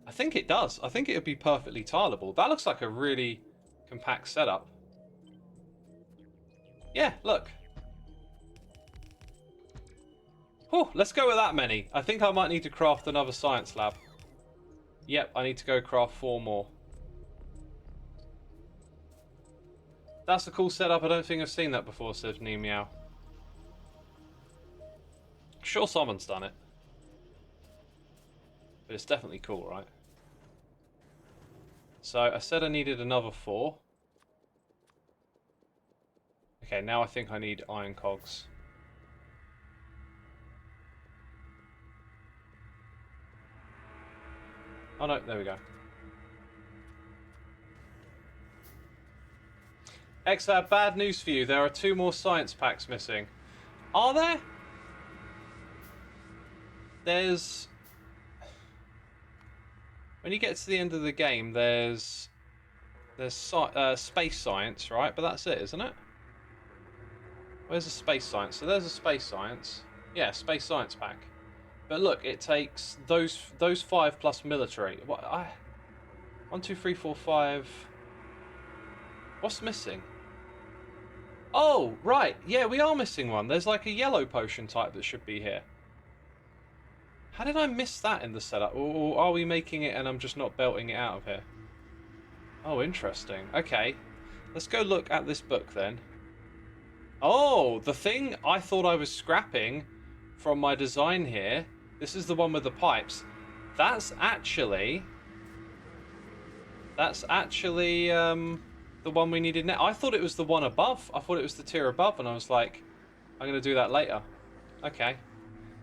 I think it does. I think it would be perfectly tileable. That looks like a really compact setup. Yeah, look. Oh, let's go with that many. I think I might need to craft another science lab. Yep, I need to go craft 4 more. That's a cool setup. I don't think I've seen that before, says Meow. Sure someone's done it. But it's definitely cool, right? So I said I needed another 4. Okay, now I think I need iron cogs. Oh no, there we go. Exab, bad news for you. There are 2 more science packs missing. Are there? There's... When you get to the end of the game, there's space science, right? But that's it, isn't it? Where's the space science? So there's a space science. Yeah, space science pack. But look, it takes those 5 plus military. What? 1, 2, 3, 4, 5. What's missing? Oh, right. Yeah, we are missing one. There's like a yellow potion type that should be here. How did I miss that in the setup? Or are we making it and I'm just not belting it out of here? Oh, interesting. Okay. Let's go look at this book then. Oh, the thing I thought I was scrapping from my design here. This is the one with the pipes. That's actually the one we needed now. I thought it was the one above. I thought it was the tier above, and I was like, I'm going to do that later. Okay.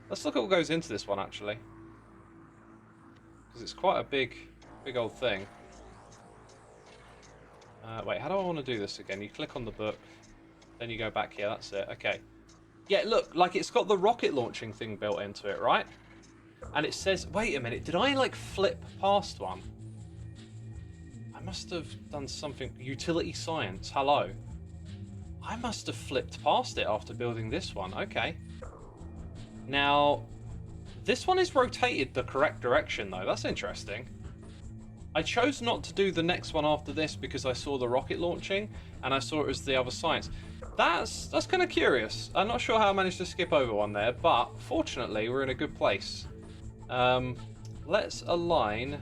Let's look at what goes into this one, actually. Because it's quite a big old thing. Wait, how do I want to do this again? You click on the book, then you go back here. That's it. Okay. Yeah, look, like it's got the rocket launching thing built into it, right? And it says, wait a minute, did I like flip past one? I must have done something. Utility science, hello. I must have flipped past it after building this one. Okay. Now, this one is rotated the correct direction though. That's interesting. I chose not to do the next one after this because I saw the rocket launching and I saw it was the other science. That's kind of curious. I'm not sure how I managed to skip over one there, but fortunately we're in a good place. Let's align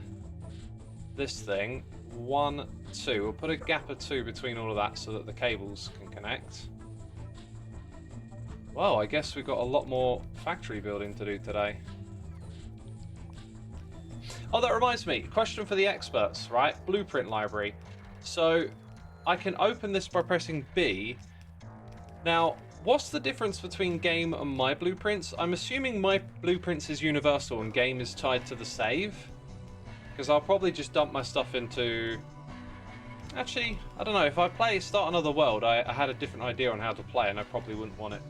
this thing 1, 2. We'll put a gap of 2 between all of that so that the cables can connect. Well, I guess we've got a lot more factory building to do today. Oh, that reminds me. Question for the experts, right? Blueprint library. So I can open this by pressing B. Now, what's the difference between game and my blueprints? I'm assuming my blueprints is universal and game is tied to the save. Because I'll probably just dump my stuff into... Actually, I don't know. If I start another world, I had a different idea on how to play and I probably wouldn't want it.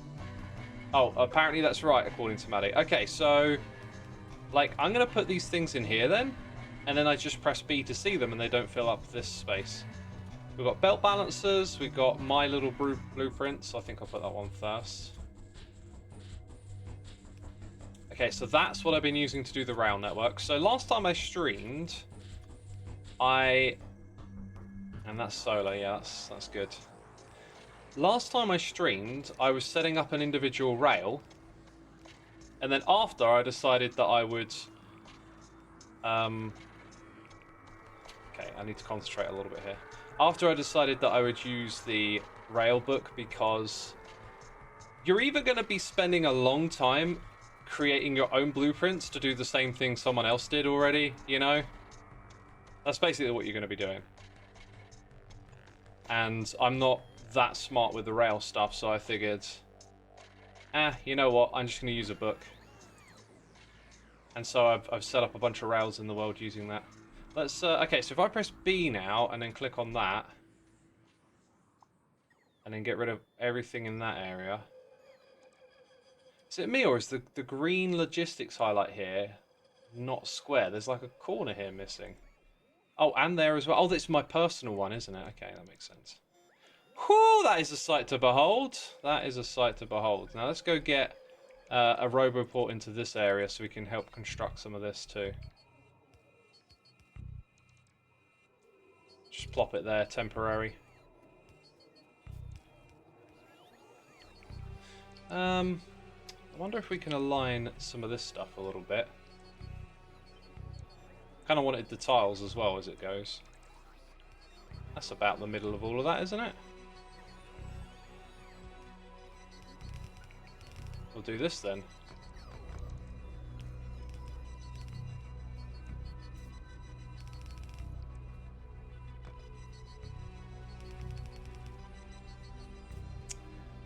Oh, apparently that's right, according to Maddie. Okay, so... Like, I'm going to put these things in here then. and then I just press B to see them and they don't fill up this space. We've got belt balancers, we've got my little blueprints. I think I'll put that one first. Okay, so that's what I've been using to do the rail network. So last time I streamed, and that's solar, yeah, that's good. Last time I streamed, I was setting up an individual rail, and then after I decided that I would, okay, I need to concentrate a little bit here. After I decided that I would use the rail book, because you're either going to be spending a long time creating your own blueprints to do the same thing someone else did already, you know? That's basically what you're going to be doing. And I'm not that smart with the rail stuff, so I figured, you know what, I'm just going to use a book. And so I've set up a bunch of rails in the world using that. Let's, okay, so if I press B now, and then click on that, and then get rid of everything in that area. Is it me, or is the green logistics highlight here not square? There's like a corner here missing. Oh, and there as well. Oh, that's my personal one, isn't it? Okay, that makes sense. Whew, that is a sight to behold. That is a sight to behold. Now let's go get a roboport into this area so we can help construct some of this too. Just plop it there, temporary. I wonder if we can align some of this stuff a little bit. Kind of wanted the tiles as well as it goes. That's about the middle of all of that, isn't it? We'll do this then.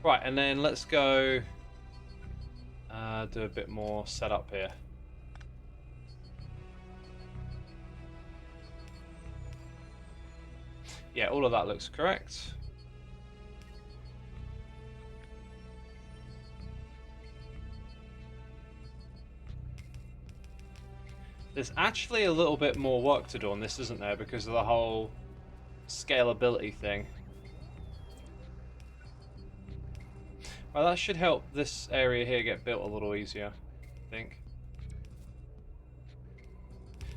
Right, and then let's go do a bit more setup here. Yeah, all of that looks correct. There's actually a little bit more work to do on this, isn't there, because of the whole scalability thing. Well, that should help this area here get built a little easier, I think.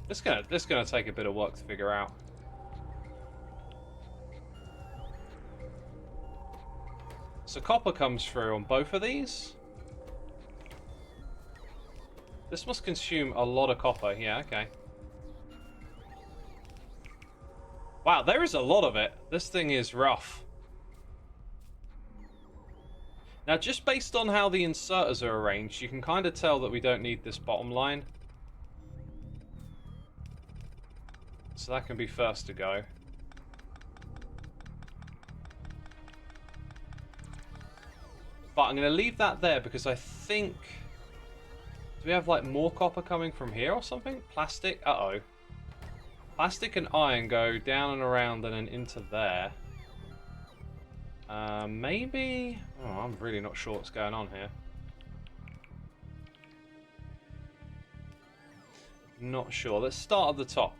This gonna take a bit of work to figure out. So copper comes through on both of these. This must consume a lot of copper. Yeah, okay. Wow, there is a lot of it. This thing is rough. Now, just based on how the inserters are arranged, you can kind of tell that we don't need this bottom line. So that can be first to go. But I'm going to leave that there because I think... Do we have like more copper coming from here or something? Plastic? Uh-oh. Plastic and iron go down and around and then into there. Maybe? Oh, I'm really not sure what's going on here. Not sure. Let's start at the top.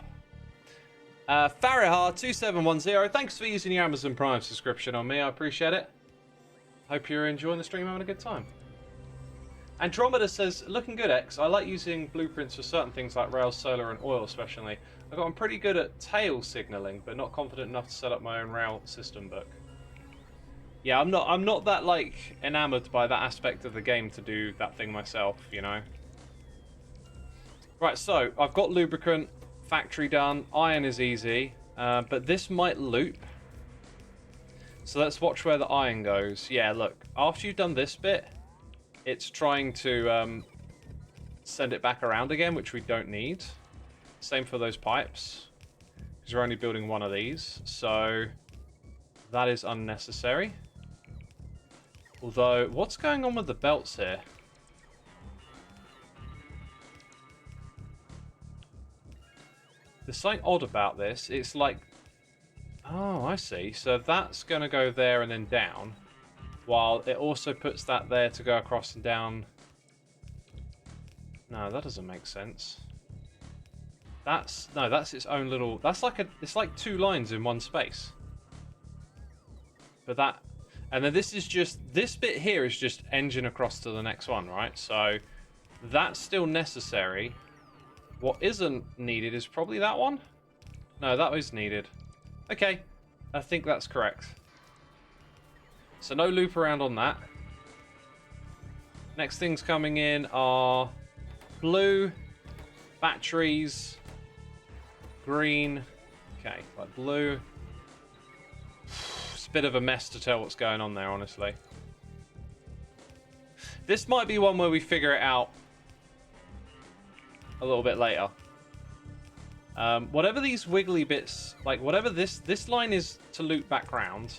Farihar2710, thanks for using your Amazon Prime subscription on me. I appreciate it. Hope you're enjoying the stream, having a good time. Andromeda says, looking good, X. I like using blueprints for certain things like rail, solar, and oil, especially. I've gotten pretty good at tail signaling, but not confident enough to set up my own rail system book. Yeah, I'm not that like enamored by that aspect of the game to do that thing myself, you know. Right, so I've got lubricant, factory done, iron is easy, but this might loop. So let's watch where the iron goes. Yeah, look, after you've done this bit, it's trying to send it back around again, which we don't need. Same for those pipes, because we're only building one of these, so that is unnecessary. Although, what's going on with the belts here? There's something odd about this. It's like... Oh, I see. So that's going to go there and then down, while it also puts that there to go across and down. No, that doesn't make sense. No, that's its own little... That's like it's like 2 lines in one space. But that... And then this is just... This bit here is just engine across to the next one, right? So that's still necessary. What isn't needed is probably that one. No, that is needed. Okay, I think that's correct. So no loop around on that. Next things coming in are blue, batteries, green. Okay, like blue. It's a bit of a mess to tell what's going on there, honestly. This might be one where we figure it out a little bit later. Whatever these wiggly bits, like whatever this line is to loop back round.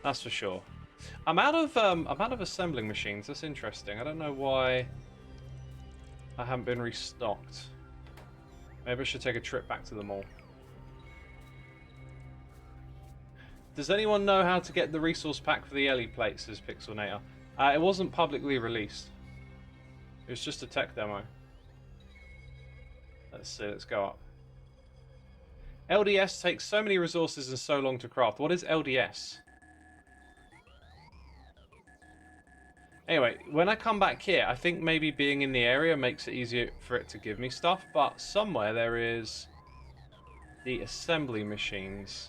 That's for sure. I'm out of assembling machines. That's interesting. I don't know why I haven't been restocked. Maybe I should take a trip back to the mall. Does anyone know how to get the resource pack for the Ellie plates, says Pixelnator? It wasn't publicly released. It was just a tech demo. Let's see, let's go up. LDS takes so many resources and so long to craft. What is LDS? Anyway, when I come back here, I think maybe being in the area makes it easier for it to give me stuff, but somewhere there is the assembly machines.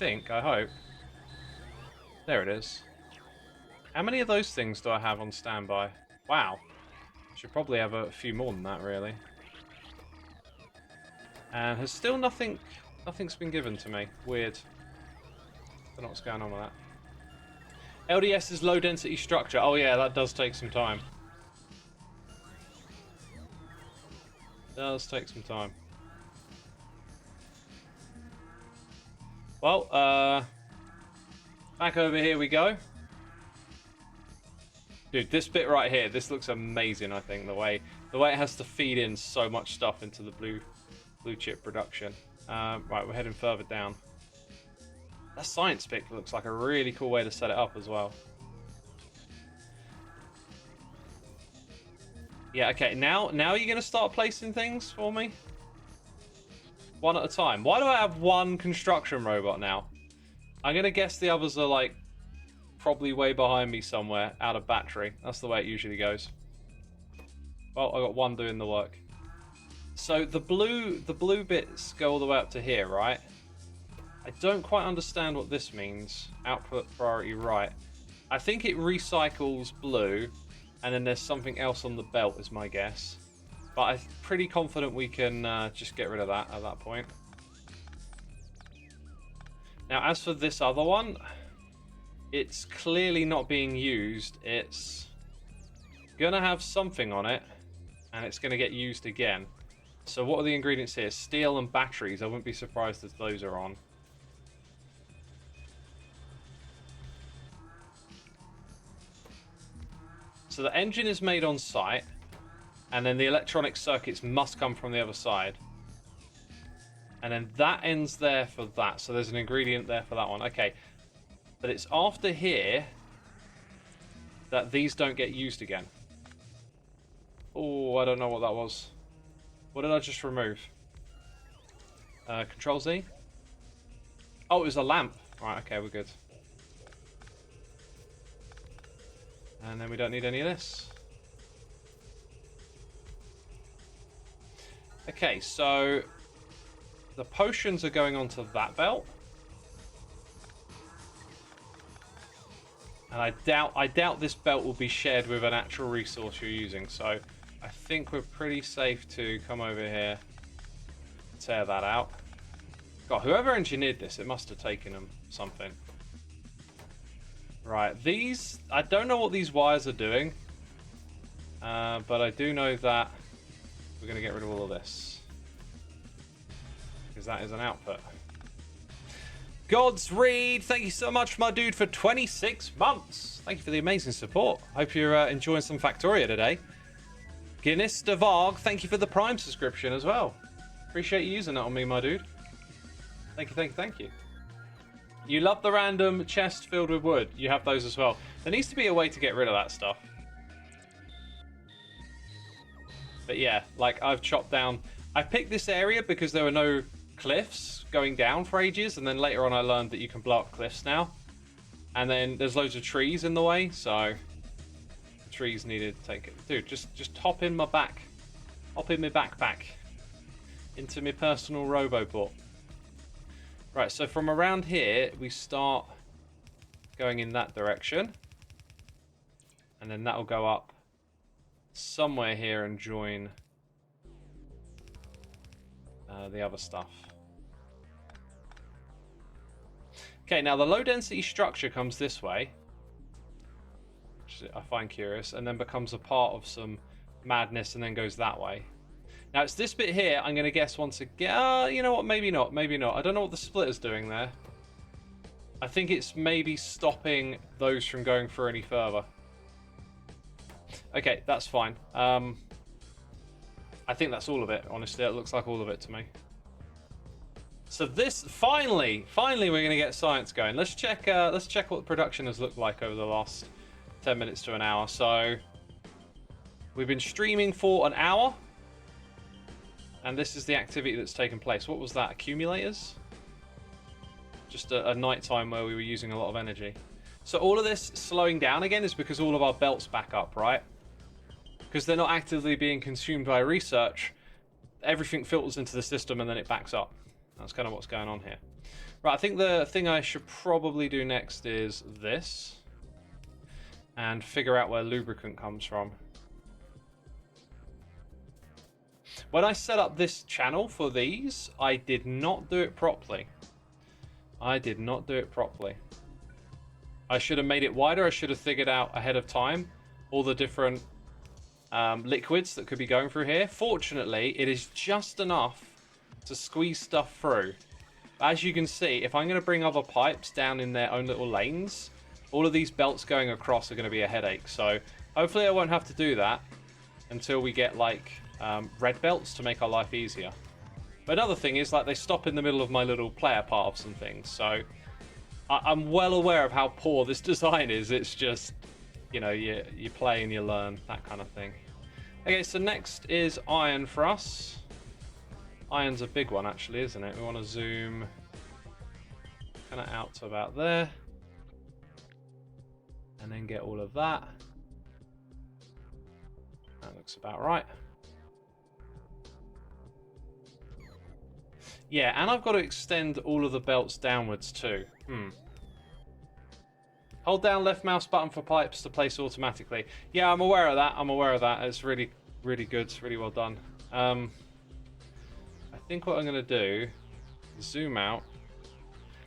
I hope. There it is. How many of those things do I have on standby? Wow. Should probably have a few more than that, really. And has still nothing's been given to me. Weird. Don't know what's going on with that. LDS is low density structure. Oh yeah, that does take some time. Does take some time. Well, back over here we go. Dude, this bit right here, this looks amazing, I think, the way it has to feed in so much stuff into the blue chip production. Right, we're heading further down. That science pick looks like a really cool way to set it up as well. Yeah, okay, now you're going to start placing things for me? One at a time. Why do I have one construction robot now? I'm going to guess the others are, like, probably way behind me somewhere, out of battery. That's the way it usually goes. Well, I got one doing the work. So the blue bits go all the way up to here, right? I don't quite understand what this means. Output priority right. I think it recycles blue, and then there's something else on the belt is my guess. But I'm pretty confident we can just get rid of that at that point. Now, as for this other one, it's clearly not being used. It's gonna have something on it, and it's gonna get used again. So what are the ingredients here? Steel and batteries. I wouldn't be surprised if those are on. So the engine is made on site, and then the electronic circuits must come from the other side. And then that ends there for that. So there's an ingredient there for that one. Okay. But it's after here that these don't get used again. Oh, I don't know what that was. What did I just remove? Control Z? Oh, it was a lamp. Right, okay, we're good. And then we don't need any of this. Okay, so the potions are going onto that belt. And I doubt this belt will be shared with an actual resource you're using, so I think we're pretty safe to come over here, tear that out. God, whoever engineered this, it must have taken them something. Right, these, I don't know what these wires are doing, but I do know that we're going to get rid of all of this, because that is an output. God's Reed, thank you so much, my dude, for 26 months. Thank you for the amazing support. Hope you're enjoying some Factorio today. Guinness de Varg, thank you for the Prime subscription as well. Appreciate you using that on me, my dude. Thank you, thank you, thank you. You love the random chest filled with wood. You have those as well. There needs to be a way to get rid of that stuff. But yeah, like I've chopped down. I picked this area because there were no cliffs going down for ages, and then later on I learned that you can blow up cliffs now. And then there's loads of trees in the way, so the trees needed to take it. Dude, just hop in my back. Hop in my backpack. Into my personal Robobot. Right, so from around here, we start going in that direction. And then that'll go up somewhere here and join the other stuff. Okay, now the low density structure comes this way, which I find curious, and then becomes a part of some madness and then goes that way. Now it's this bit here, I'm going to guess once again, you know what, maybe not. I don't know what the splitter's doing there. I think it's maybe stopping those from going through any further. Okay, that's fine. I think that's all of it, honestly. It looks like all of it to me. So this, finally we're going to get science going. Let's check what production has looked like over the last 10 minutes to an hour. So we've been streaming for an hour. And this is the activity that's taken place. What was that? Accumulators? Just a night time where we were using a lot of energy. So all of this slowing down again is because all of our belts back up, right? Because they're not actively being consumed by research. Everything filters into the system and then it backs up. That's kind of what's going on here. Right, I think the thing I should probably do next is this. And figure out where lubricant comes from. When I set up this channel for these, I did not do it properly. I should have made it wider. I should have figured out ahead of time all the different liquids that could be going through here. Fortunately, it is just enough to squeeze stuff through. As you can see, if I'm going to bring other pipes down in their own little lanes, all of these belts going across are going to be a headache. So hopefully I won't have to do that until we get like red belts to make our life easier. But another thing is, like, they stop in the middle of my little player paths and things. So I'm well aware of how poor this design is. It's just, you know, you play and you learn, that kind of thing. Okay, so next is iron for us. Iron's a big one, actually, isn't it? We want to zoom kind of out to about there. And then get all of that. That looks about right. Yeah, and I've got to extend all of the belts downwards too. Hold down left mouse button for pipes to place automatically. Yeah, I'm aware of that. It's really, really good. It's really well done. I think what I'm going to do is zoom out.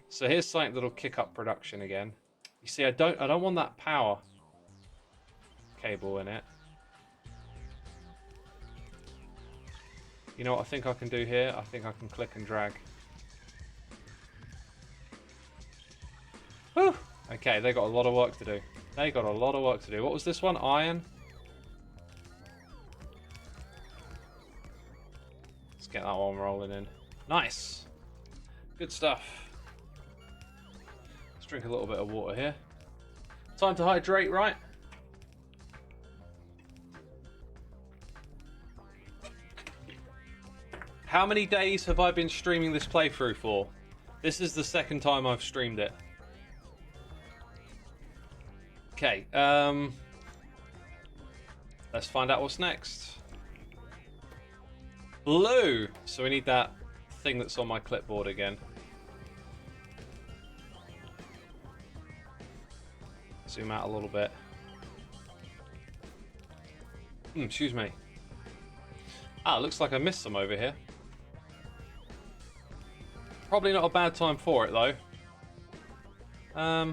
So here's something that'll kick up production again. You see, I don't want that power cable in it. You know what I think I can do here? I think I can click and drag. Whew! Okay, they got a lot of work to do. What was this one? Iron? Let's get that one rolling in. Nice! Good stuff. Let's drink a little bit of water here. Time to hydrate, right? How many days have I been streaming this playthrough for? This is the second time I've streamed it. Okay, let's find out what's next. Blue! So we need that thing that's on my clipboard again. Zoom out a little bit. Excuse me. Ah, looks like I missed some over here. Probably not a bad time for it, though. I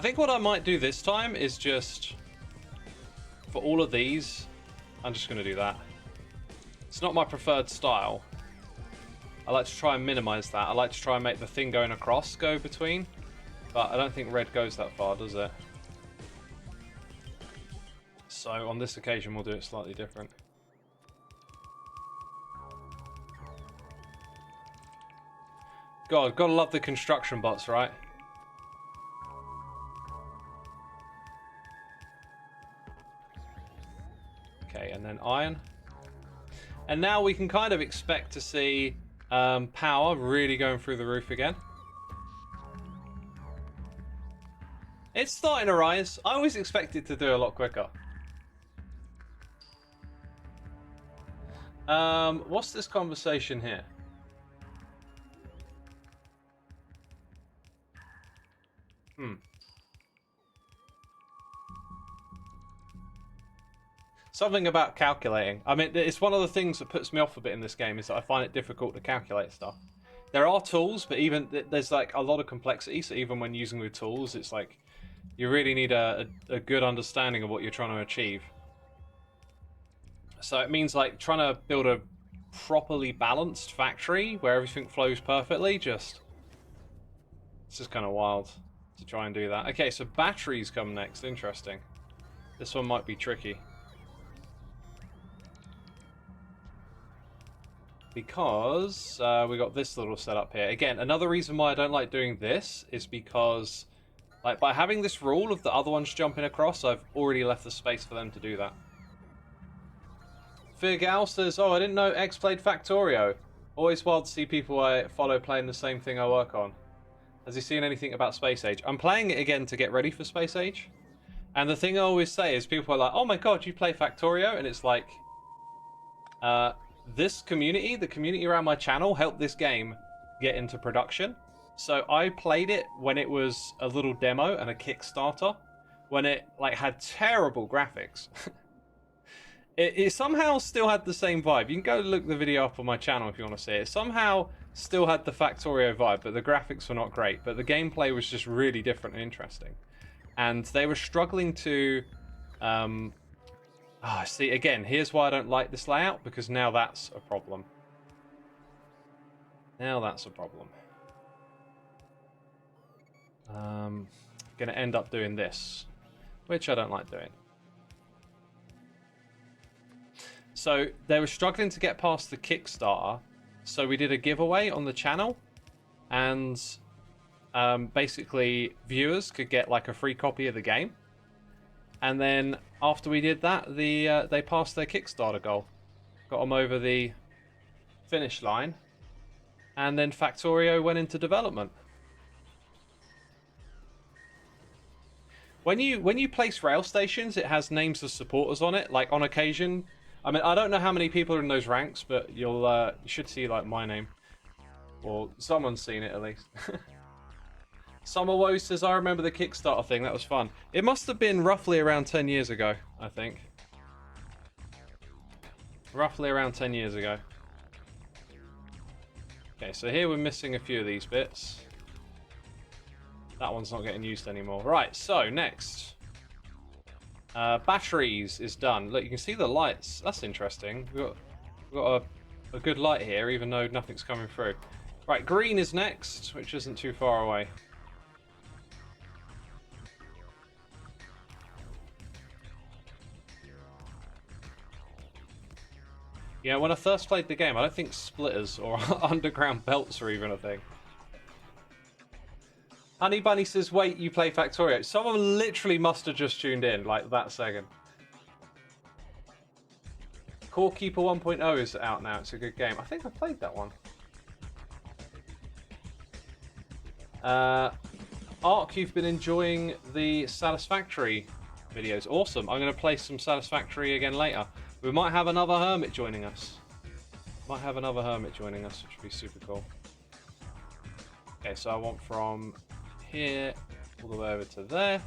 think what I might do this time is just... For all of these, I'm just going to do that. It's not my preferred style. I like to try and minimize that. I like to try and make the thing going across go between. But I don't think red goes that far, does it? So on this occasion, we'll do it slightly different. God, gotta love the construction bots, right? Okay, and then iron. And now we can kind of expect to see power really going through the roof again. It's starting to rise. I always expect it to do a lot quicker. What's this conversation here? Something about calculating. I mean, it's one of the things that puts me off a bit in this game is that I find it difficult to calculate stuff. There are tools, but even there's like a lot of complexity. So even when using the tools, it's like you really need a good understanding of what you're trying to achieve. So it means like trying to build a properly balanced factory where everything flows perfectly. It's just kind of wild to try and do that. Okay, so batteries come next. Interesting. This one might be tricky. Because we got this little setup here. Again, another reason why I don't like doing this is because, like, by having this rule of the other ones jumping across, I've already left the space for them to do that. Firgal says, oh, I didn't know X played Factorio. Always wild to see people I follow playing the same thing I work on. Has he seen anything about Space Age? I'm playing it again to get ready for Space Age. And the thing I always say is people are like, oh my god, you play Factorio? And it's like, this community, the community around my channel, helped this game get into production. So I played it when it was a little demo and a Kickstarter, when it like had terrible graphics. it somehow still had the same vibe. You can go look the video up on my channel if you want to see it. It somehow still had the Factorio vibe, but the graphics were not great. But the gameplay was just really different and interesting. And they were struggling to... see, again, here's why I don't like this layout, because now that's a problem. Now that's a problem. Gonna end up doing this, which I don't like doing. So they were struggling to get past the Kickstarter, so we did a giveaway on the channel, and basically viewers could get like a free copy of the game. And then after we did that, they passed their Kickstarter goal. Got them over the finish line. And then Factorio went into development. When you place rail stations, it has names of supporters on it. Like on occasion, I mean, I don't know how many people are in those ranks, but you should see like my name. Or someone's seen it at least. Summerwoe says, I remember the Kickstarter thing, that was fun. It must have been roughly around 10 years ago, I think. Roughly around 10 years ago. Okay, so here we're missing a few of these bits. That one's not getting used anymore. Right, so next. Batteries is done. Look, you can see the lights. That's interesting. We've got a good light here, even though nothing's coming through. Right, green is next, which isn't too far away. Yeah, when I first played the game, I don't think splitters or underground belts were even a thing. Honey Bunny says, wait, you play Factorio. Someone literally must have just tuned in, like, that second. Core Keeper 1.0 is out now. It's a good game. I think I played that one. Ark, you've been enjoying the Satisfactory videos. Awesome. I'm going to play some Satisfactory again later. We might have another hermit joining us. Which would be super cool. Okay, so I want from here all the way over to there.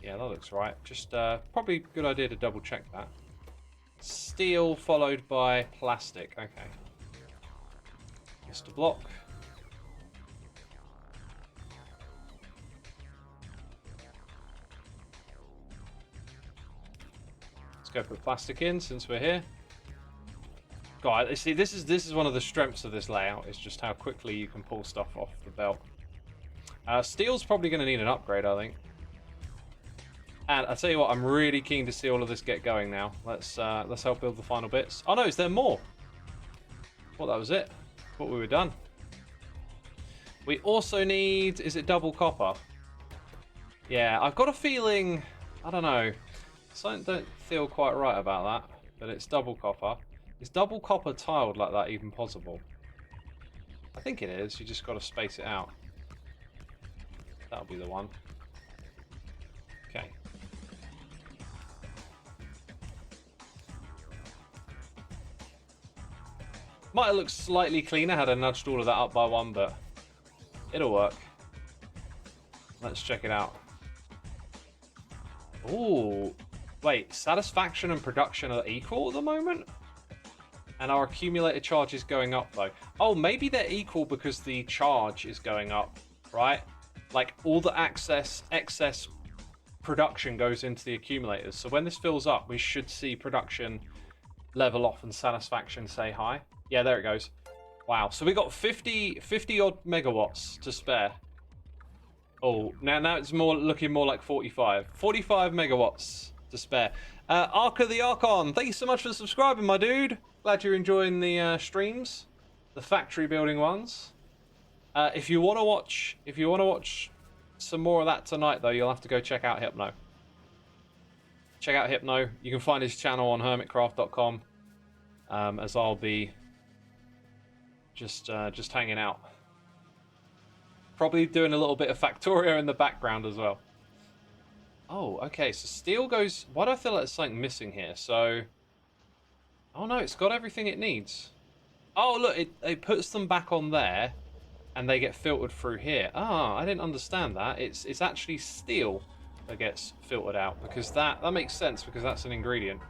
Yeah, that looks right. Just probably a good idea to double check that. Steel followed by plastic. Okay. Mr. Block. Go put plastic in since we're here. God, see, this is one of the strengths of this layout, is just how quickly you can pull stuff off the belt. Steel's probably going to need an upgrade, I think. And I tell you what, I'm really keen to see all of this get going now. Let's help build the final bits. Oh no, is there more? Well, that was it. Thought we were done. We also need, is it double copper? Yeah, I've got a feeling, I don't know, something don't feel quite right about that, but it's double copper. Is double copper tiled like that even possible? I think it is, you just got to space it out. That'll be the one. Okay. Might have looked slightly cleaner had I nudged all of that up by one, but it'll work. Let's check it out. Ooh. Wait, satisfaction and production are equal at the moment? And our accumulated charge is going up, though. Oh, maybe they're equal because the charge is going up, right? Like, all the excess production goes into the accumulators. So when this fills up, we should see production level off and satisfaction say hi. Yeah, there it goes. Wow, so we got 50 odd megawatts to spare. Oh, now it's looking more like 45. 45 megawatts to spare. Arca the Archon, thank you so much for subscribing, my dude. Glad you're enjoying the streams, the factory building ones. If you want to watch some more of that tonight, though, you'll have to go check out Hypno. Check out Hypno. You can find his channel on hermitcraft.com. As I'll be just hanging out. Probably doing a little bit of Factorio in the background as well. Oh, okay, so steel goes... Why do I feel like there's something missing here? So... Oh no, it's got everything it needs. Oh, look, it puts them back on there, and they get filtered through here. Ah, I didn't understand that. It's actually steel that gets filtered out, because that makes sense, because that's an ingredient.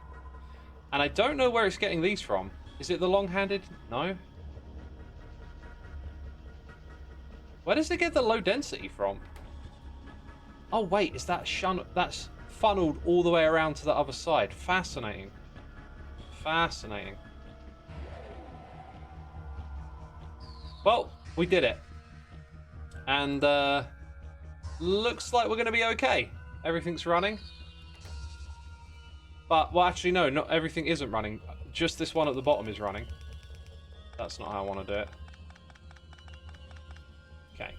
And I don't know where it's getting these from. Is it the long-handed? No. Where does it get the low density from? Oh wait, is that that's funneled all the way around to the other side? Fascinating. Fascinating. Well, we did it. And looks like we're going to be okay. Everything's running. But, well, actually, no, not everything isn't running. Just this one at the bottom is running. That's not how I want to do it. Okay.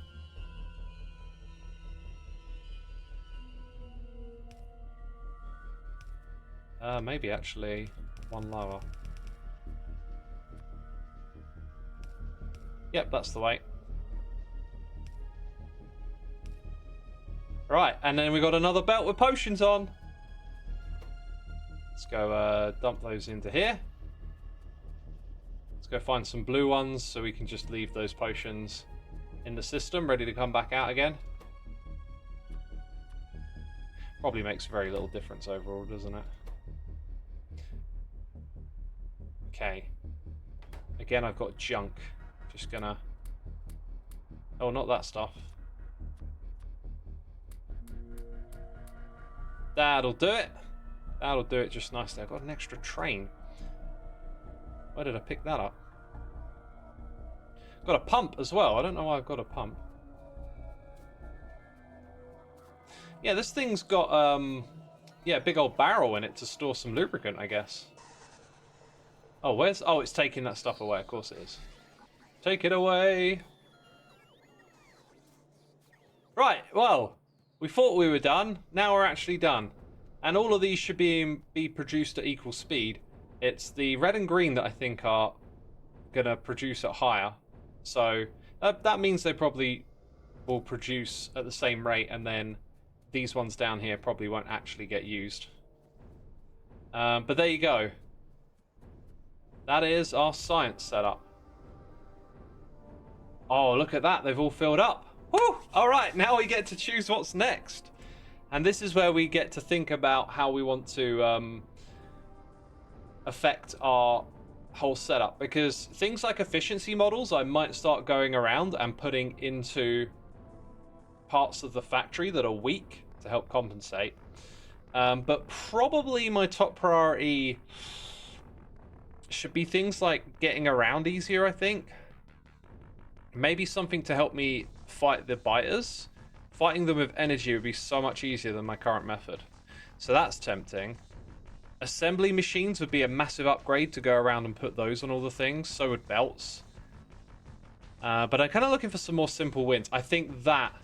Maybe actually one lower. Yep, that's the way. Right, and then we got another belt with potions on. Let's go dump those into here. Let's go find some blue ones so we can just leave those potions in the system, ready to come back out again. Probably makes very little difference overall, doesn't it? Okay. Again, I've got junk. Just gonna... Oh, not that stuff. That'll do it. That'll do it just nicely. I've got an extra train. Where did I pick that up? Got a pump as well. I don't know why I've got a pump. Yeah, this thing's got, yeah, a big old barrel in it to store some lubricant, I guess. Oh, where's... Oh, it's taking that stuff away. Of course it is. Take it away. Right, well, we thought we were done. Now we're actually done. And all of these should be produced at equal speed. It's the red and green that I think are going to produce at higher. So that means they probably will produce at the same rate, and then these ones down here probably won't actually get used. But there you go. That is our science setup. Oh, look at that. They've all filled up. Woo! All right, now we get to choose what's next. And this is where we get to think about how we want to affect our whole setup. Because things like efficiency models, I might start going around and putting into parts of the factory that are weak to help compensate. But probably my top priority should be things like getting around easier, I think. Maybe something to help me fight the biters. Fighting them with energy would be so much easier than my current method. So that's tempting. Assembly machines would be a massive upgrade to go around and put those on all the things. So would belts. But I'm kind of looking for some more simple wins. I think that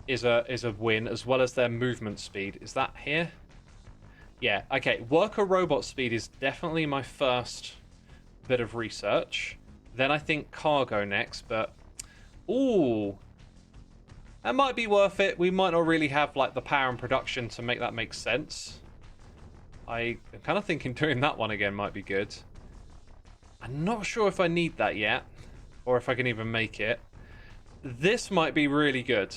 is a win, as well as their movement speed. Is that here? Yeah, okay. Worker robot speed is definitely my first bit of research. Then I think cargo next, but... Ooh. That might be worth it. We might not really have, like, the power and production to make that make sense. I'm kind of thinking doing that one again might be good. I'm not sure if I need that yet, or if I can even make it. This might be really good.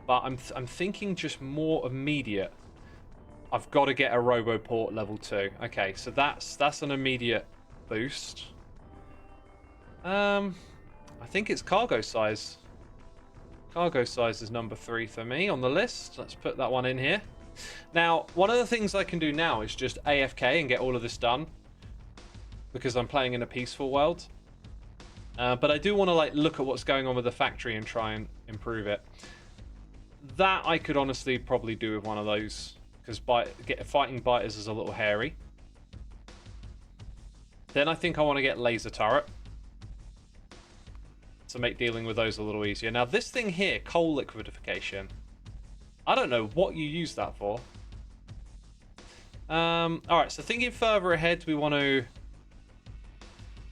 But I'm thinking just more immediate. I've got to get a Roboport level 2. Okay, so that's an immediate boost. I think it's cargo size. Cargo size is number 3 for me on the list. Let's put that one in here. Now, one of the things I can do now is just AFK and get all of this done, because I'm playing in a peaceful world. But I do want to like look at what's going on with the factory and try and improve it. That I could honestly probably do with one of those, because fighting biters is a little hairy. Then I think I want to get laser turret to make dealing with those a little easier. Now this thing here, coal liquidification, I don't know what you use that for. Alright, so thinking further ahead, we want to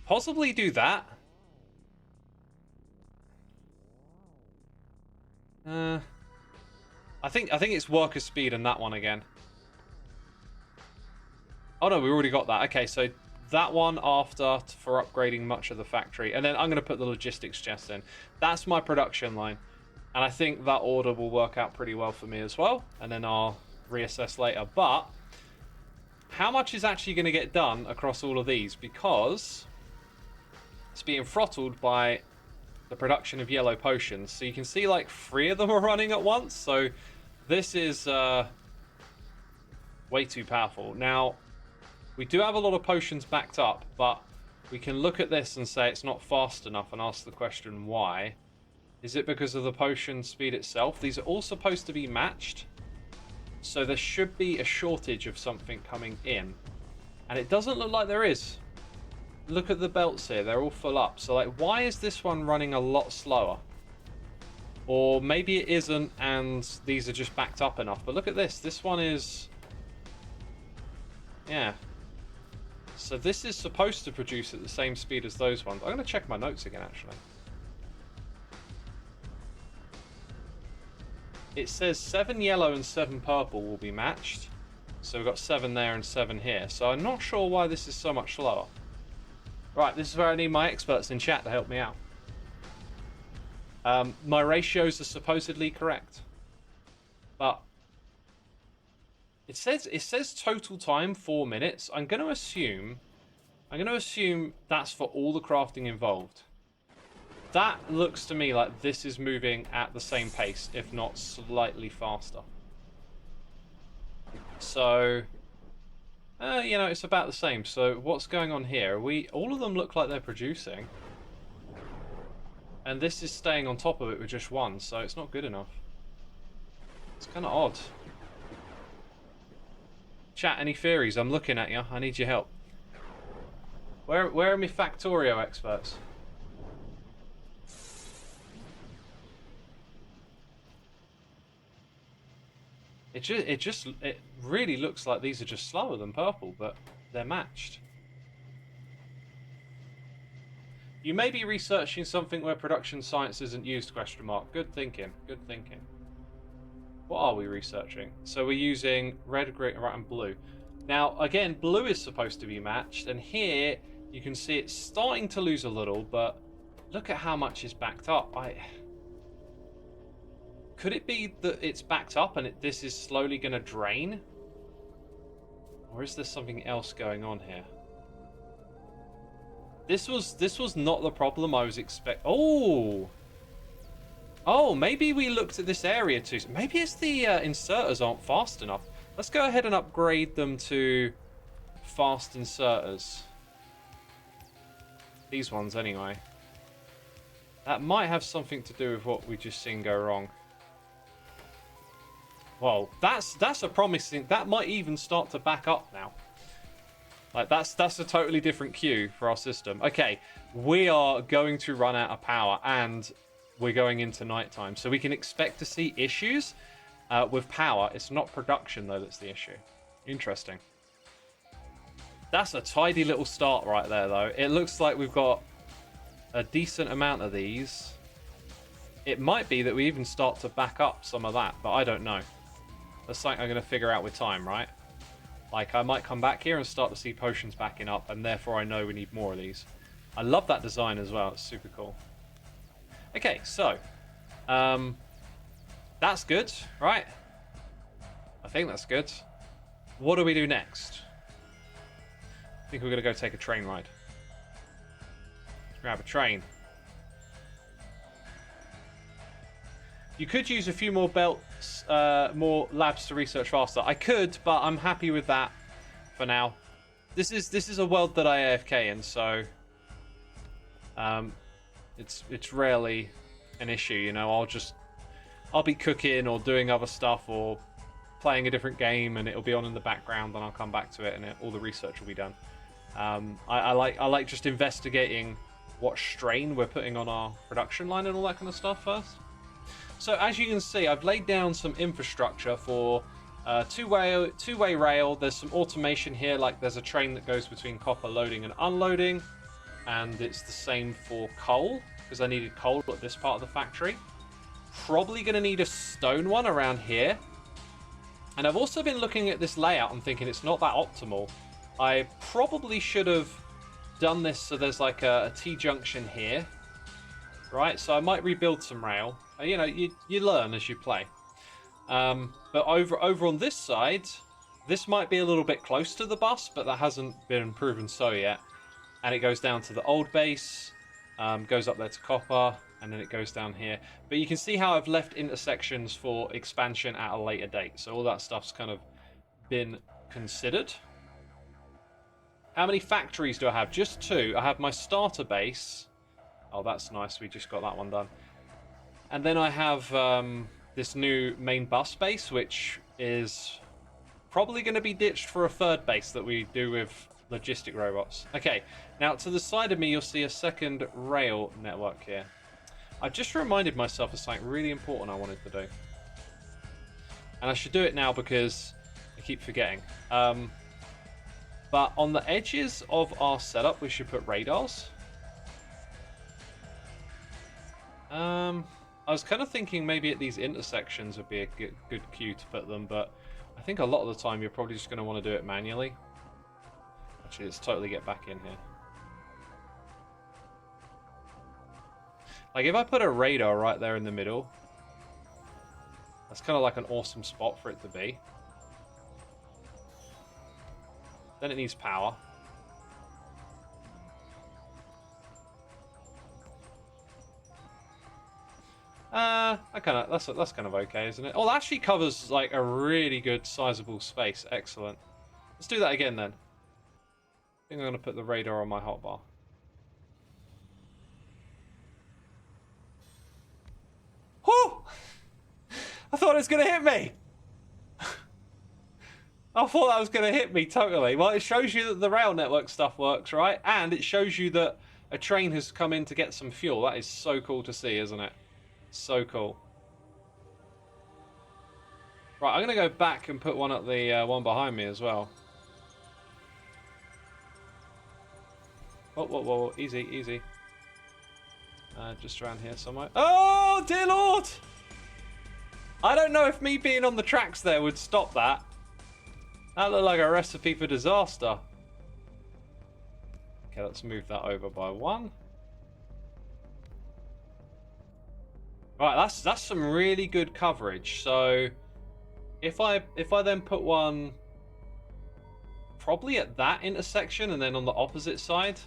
possibly do that. I think it's worker speed and that one again. Oh no, we already got that. Okay, so that one after for upgrading much of the factory. And then I'm going to put the logistics chest in. That's my production line. And I think that order will work out pretty well for me as well. And then I'll reassess later. But how much is actually going to get done across all of these? Because it's being throttled by the production of yellow potions. So you can see like 3 of them are running at once. So this is way too powerful. Now, we do have a lot of potions backed up, but we can look at this and say it's not fast enough and ask the question why. Is it because of the potion speed itself? These are all supposed to be matched. So there should be a shortage of something coming in. And it doesn't look like there is. Look at the belts here, they're all full up. So like, why is this one running a lot slower? Or maybe it isn't and these are just backed up enough. But look at this, this one is... Yeah. So this is supposed to produce at the same speed as those ones. I'm going to check my notes again, actually. It says 7 yellow and 7 purple will be matched. So we've got 7 there and 7 here. So I'm not sure why this is so much slower. Right, this is where I need my experts in chat to help me out. My ratios are supposedly correct. But it says total time 4 minutes. I'm going to assume that's for all the crafting involved. That looks to me like this is moving at the same pace, if not slightly faster. So, you know, it's about the same. So what's going on here? All of them look like they're producing. And this is staying on top of it with just 1, so it's not good enough. It's kind of odd. Chat, any theories? I'm looking at you. I need your help. Where are my Factorio experts? It really looks like these are just slower than purple, but they're matched. You may be researching something where production science isn't used, question mark. Good thinking, good thinking. What are we researching? So we're using red, green, right, and blue. Now, again, blue is supposed to be matched, and here you can see it's starting to lose a little, but look at how much is backed up. Could it be that it's backed up and this is slowly going to drain? Or is there something else going on here? This was not the problem I was expecting. Oh, maybe we looked at this area too. Maybe it's the inserters aren't fast enough. Let's go ahead and upgrade them to fast inserters. These ones anyway. That might have something to do with what we just seen go wrong. Well, that's a promising... That might even start to back up now. Like, that's a totally different queue for our system. Okay, we are going to run out of power, and we're going into nighttime. So we can expect to see issues with power. It's not production, though, that's the issue. Interesting. That's a tidy little start right there, though. It looks like we've got a decent amount of these. It might be that we even start to back up some of that, but I don't know. That's something I'm going to figure out with time, right? Like, I might come back here and start to see potions backing up, and therefore I know we need more of these. I love that design as well. It's super cool. Okay, so that's good, right? I think that's good. What do we do next? I think we're going to go take a train ride. Let's grab a train. You could use a few more belts, more labs to research faster. I could, but I'm happy with that for now. This is a world that I AFK in, so it's rarely an issue. You know, I'll be cooking or doing other stuff or playing a different game, and it'll be on in the background, and I'll come back to it, and all the research will be done. I like just investigating what strain we're putting on our production line and all that kind of stuff first. So as you can see, I've laid down some infrastructure for two-way rail. There's some automation here, like there's a train that goes between copper loading and unloading, and it's the same for coal, because I needed coal at this part of the factory. Probably going to need a stone one around here. And I've also been looking at this layout and thinking it's not that optimal. I probably should have done this so there's like a T-junction here. Right, so I might rebuild some rail. You know, you learn as you play. But over on this side, this might be a little bit close to the bus, but that hasn't been proven so yet. And it goes down to the old base, goes up there to copper, and then it goes down here. But you can see how I've left intersections for expansion at a later date. So all that stuff's kind of been considered. How many factories do I have? Just 2. I have my starter base. Oh, that's nice. We just got that one done. And then I have this new main bus base, which is probably going to be ditched for a 3rd base that we do with logistic robots. Okay, now to the side of me, you'll see a second rail network here. I've just reminded myself of something really important I wanted to do. And I should do it now because I keep forgetting. But on the edges of our setup, we should put radars. I was kind of thinking maybe at these intersections would be a good cue to put them, but I think a lot of the time you're probably just going to want to do it manually. Actually, let's totally get back in here. Like, if I put a radar right there in the middle, that's kind of like an awesome spot for it to be. Then it needs power. That's kind of okay, isn't it? Oh, that actually covers like a really good sizable space. Excellent. Let's do that again then. I think I'm going to put the radar on my hotbar. Whew! I thought it was going to hit me. I thought that was going to hit me totally. Well, it shows you that the rail network stuff works, right? And it shows you that a train has come in to get some fuel. That is so cool to see, isn't it? So cool. Right, I'm going to go back and put one at the one behind me as well. Whoa, whoa, whoa. Easy, easy. Just around here somewhere. Oh, dear Lord! I don't know if me being on the tracks there would stop that. That looked like a recipe for disaster. Okay, let's move that over by 1. Right, that's some really good coverage. So if I then put one probably at that intersection and then on the opposite side.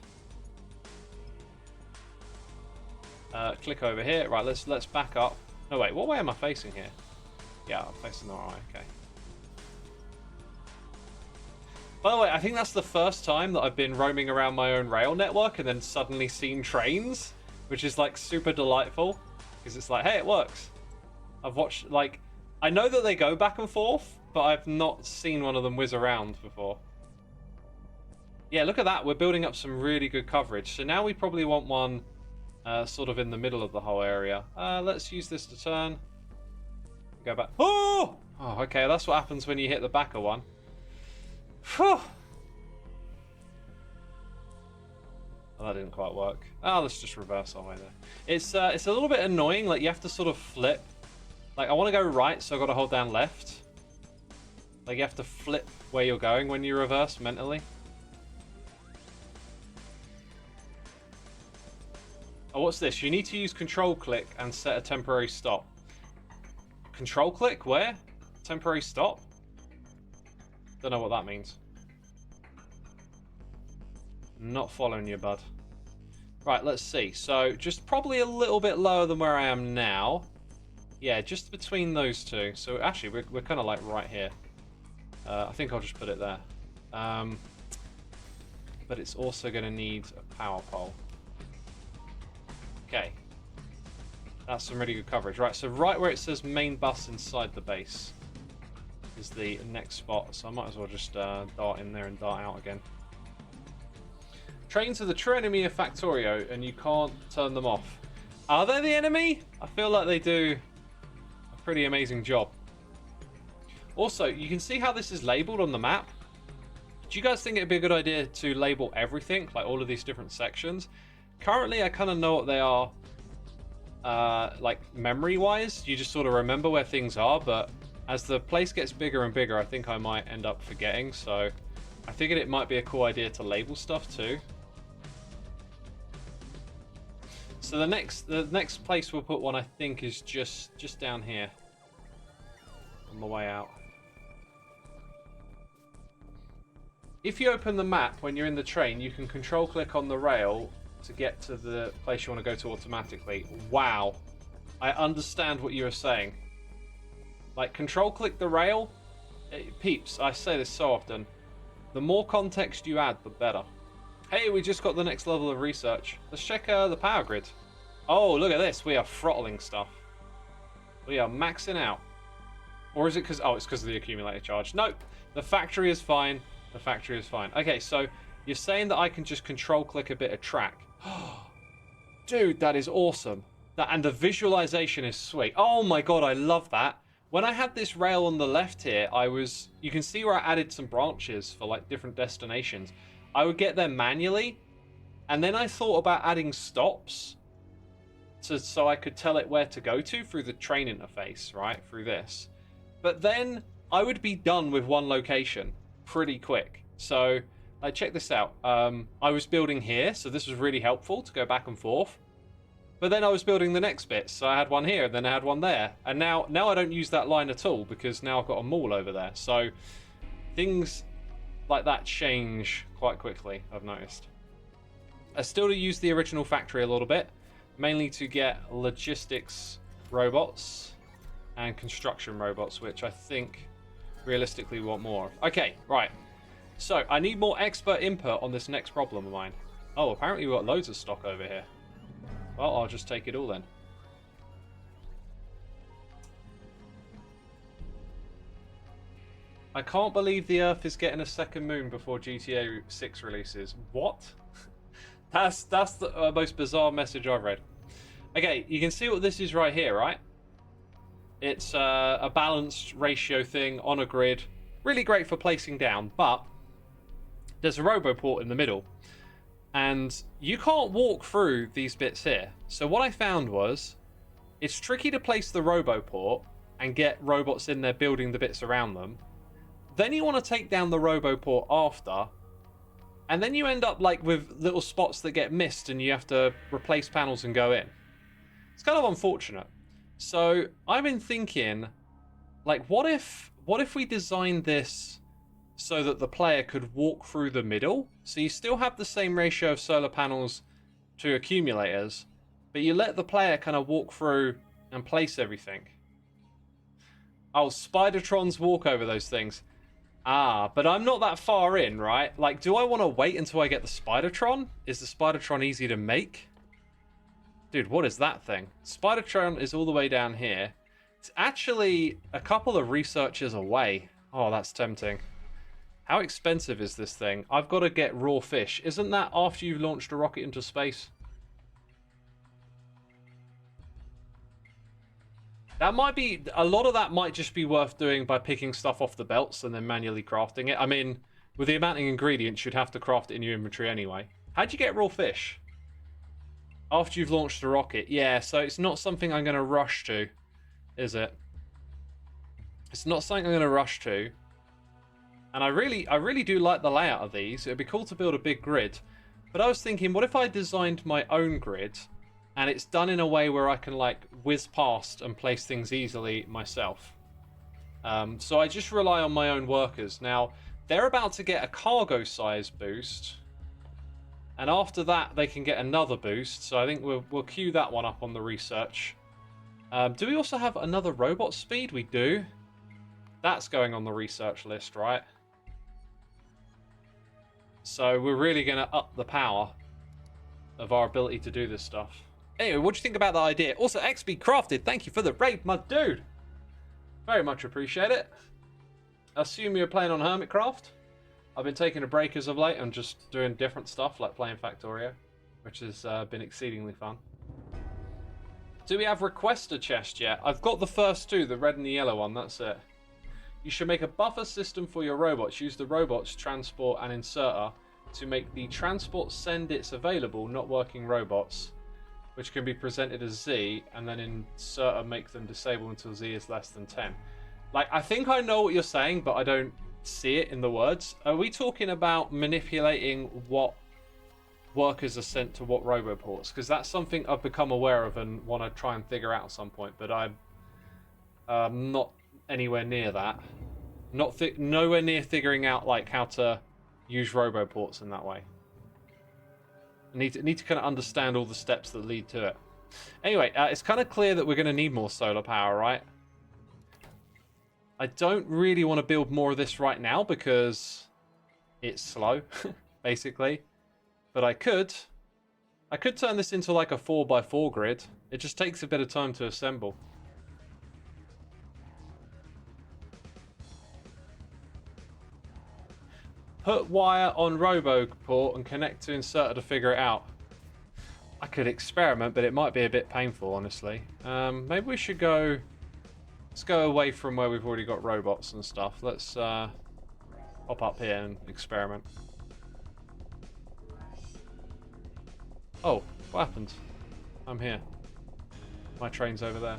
Click over here. Right, let's back up. No wait, what way am I facing here? Yeah, I'm facing the right way, okay. By the way, I think that's the first time that I've been roaming around my own rail network and then suddenly seen trains, which is like super delightful. Because it's like, hey, it works. I've watched, like, I know that they go back and forth, but I've not seen one of them whiz around before. Yeah, look at that. We're building up some really good coverage. So now we probably want one sort of in the middle of the whole area. Let's use this to turn. Go back. Oh! Oh, okay, that's what happens when you hit the back of one. Whew. Oh, that didn't quite work. Oh, let's just reverse our way there. It's a little bit annoying. Like, you have to sort of flip. Like, I want to go right, so I've got to hold down left. Like, you have to flip where you're going when you reverse mentally. Oh, what's this? You need to use control click and set a temporary stop. Control click? Where? Temporary stop? Don't know what that means. Not following you, bud. Right, let's see. So, just probably a little bit lower than where I am now. Yeah, just between those two. So, actually, we're kind of like right here. I think I'll just put it there. But it's also going to need a power pole. Okay. That's some really good coverage. Right, so right where it says main bus inside the base is the next spot. So I might as well just dart in there and dart out again. Trains are the true enemy of Factorio, and you can't turn them off. Are they the enemy? I feel like they do a pretty amazing job. Also, you can see how this is labeled on the map. Do you guys think it'd be a good idea to label everything, like all of these different sections? Currently, I kind of know what they are, like memory-wise. You just sort of remember where things are, but as the place gets bigger and bigger, I think I might end up forgetting. So I figured it might be a cool idea to label stuff too. So the next place we'll put one, I think, is just down here on the way out. If you open the map when you're in the train, you can control click on the rail to get to the place you want to go to automatically. Wow. I understand what you were saying. Like, control click the rail. Peeps, I say this so often. The more context you add, the better. Hey, we just got the next level of research. Let's check the power grid. Oh, look at this. We are throttling stuff. We are maxing out. Or is it because... Oh, it's because of the accumulator charge. Nope. The factory is fine. The factory is fine. Okay, so you're saying that I can just control click a bit of track. Dude, that is awesome. And the visualization is sweet. Oh my god, I love that. When I had this rail on the left here, you can see where I added some branches for like different destinations. I would get there manually, and then I thought about adding stops so I could tell it where to go to through the train interface, right? Through this. But then I would be done with one location pretty quick. So, like, check this out. I was building here, so this was really helpful to go back and forth. But then I was building the next bit, so I had one here, and then I had one there. And now I don't use that line at all, because now I've got a mall over there. So, things like that change quite quickly, I've noticed. I still use the original factory a little bit, mainly to get logistics robots and construction robots, which I think realistically we want more of. Okay, right. So, I need more expert input on this next problem of mine. Oh, apparently we've got loads of stock over here. Well, I'll just take it all then. I can't believe the Earth is getting a second moon before GTA 6 releases. What? That's the most bizarre message I've read. Okay, you can see what this is right here, right? It's a balanced ratio thing on a grid. Really great for placing down, but there's a roboport in the middle. And you can't walk through these bits here. So what I found was, it's tricky to place the roboport and get robots in there building the bits around them. Then you want to take down the roboport after, and then you end up like with little spots that get missed and you have to replace panels and go in. It's kind of unfortunate. So I've been thinking, like, what if we designed this so that the player could walk through the middle? So you still have the same ratio of solar panels to accumulators, but you let the player kind of walk through and place everything. Oh, Spidertrons walk over those things. Ah, but I'm not that far in, right? Like, do I want to wait until I get the Spidertron? Is the Spidertron easy to make? Dude, what is that thing? Spidertron is all the way down here. It's actually a couple of researchers away. Oh, that's tempting. How expensive is this thing? I've got to get raw fish. Isn't that after you've launched a rocket into space? That might be, a lot of that might just be worth doing by picking stuff off the belts and then manually crafting it. I mean, with the amount of ingredients, you'd have to craft it in your inventory anyway. How'd you get raw fish? After you've launched the rocket. Yeah, so it's not something I'm going to rush to, is it? It's not something I'm going to rush to. And I really do like the layout of these. It'd be cool to build a big grid. But I was thinking, what if I designed my own grid and it's done in a way where I can like whiz past and place things easily myself? So I just rely on my own workers. Now, they're about to get a cargo size boost. And after that, they can get another boost. So I think we'll queue that one up on the research. Do we also have another robot speed? We do. That's going on the research list, right? So we're really going to up the power of our ability to do this stuff. Anyway, what do you think about that idea? Also, XB Crafted, thank you for the raid, my dude. Very much appreciate it. I assume you're playing on Hermitcraft. I've been taking a break as of late and just doing different stuff, like playing Factorio, which has been exceedingly fun. Do we have Requester chest yet? I've got the first two, the red and the yellow one, that's it. You should make a buffer system for your robots. Use the robots, transport, and inserter to make the transport send its available, not working robots, which can be presented as Z, and then inserter make them disable until Z is less than 10. Like, I think I know what you're saying, but I don't see it in the words. Are we talking about manipulating what workers are sent to what roboports? Because that's something I've become aware of and want to try and figure out at some point, but I'm not anywhere near that. Nowhere near figuring out like how to use roboports in that way. I need to kind of understand all the steps that lead to it. Anyway, it's kind of clear that we're going to need more solar power, right? I don't really want to build more of this right now because it's slow, basically. But I could turn this into like a 4x4 grid. It just takes a bit of time to assemble. Put wire on roboport and connect to inserter to figure it out. I could experiment, but it might be a bit painful, honestly. Maybe we should go... Let's go away from where we've already got robots and stuff. Let's pop up here and experiment. Oh, what happened? I'm here. My train's over there.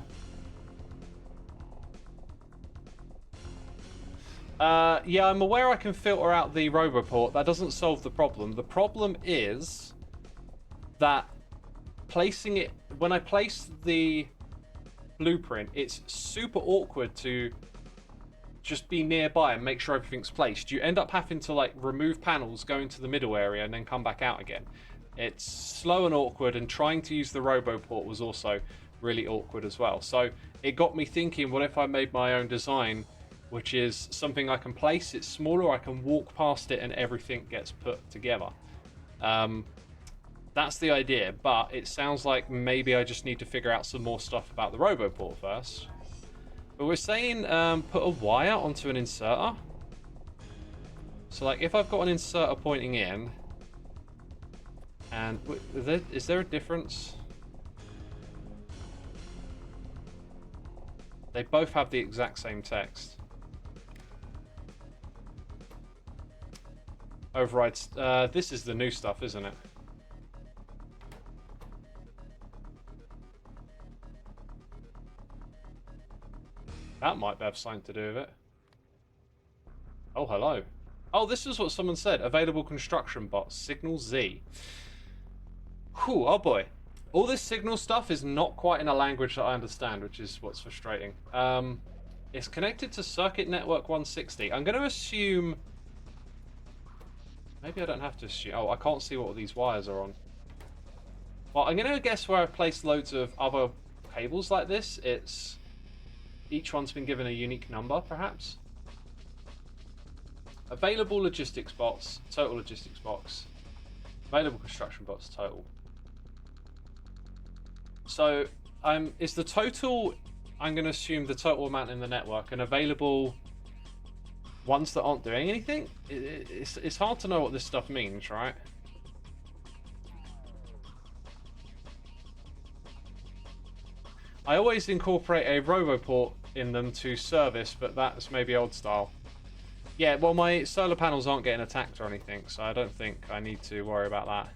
Yeah, I'm aware I can filter out the roboport. That doesn't solve the problem. The problem is that placing it... When I place the blueprint, it's super awkward to just be nearby and make sure everything's placed. You end up having to like remove panels, go into the middle area, and then come back out again. It's slow and awkward, and trying to use the roboport was also really awkward as well. So it got me thinking, what if I made my own design, which is something I can place, it's smaller, I can walk past it, and everything gets put together. That's the idea, but it sounds like maybe I just need to figure out some more stuff about the roboport first. But we're saying put a wire onto an inserter. So like if I've got an inserter pointing in, and is there a difference? They both have the exact same text. Overrides. This is the new stuff, isn't it? That might have something to do with it. Oh, hello. Oh, this is what someone said. Available construction bots. Signal Z. Whew, oh boy. All this signal stuff is not quite in a language that I understand, which is what's frustrating. It's connected to circuit network 160. I'm going to assume... Maybe I don't have to assume... Oh, I can't see what these wires are on. Well, I'm going to guess where I've placed loads of other cables like this. It's... Each one's been given a unique number, perhaps. Available logistics bots, total logistics box. Available construction bots, total. So, is the total, I'm going to assume the total amount in the network, and available ones that aren't doing anything? It's hard to know what this stuff means, right? I always incorporate a Roboport in them to service, but that's maybe old style. Yeah, well, my solar panels aren't getting attacked or anything, so I don't think I need to worry about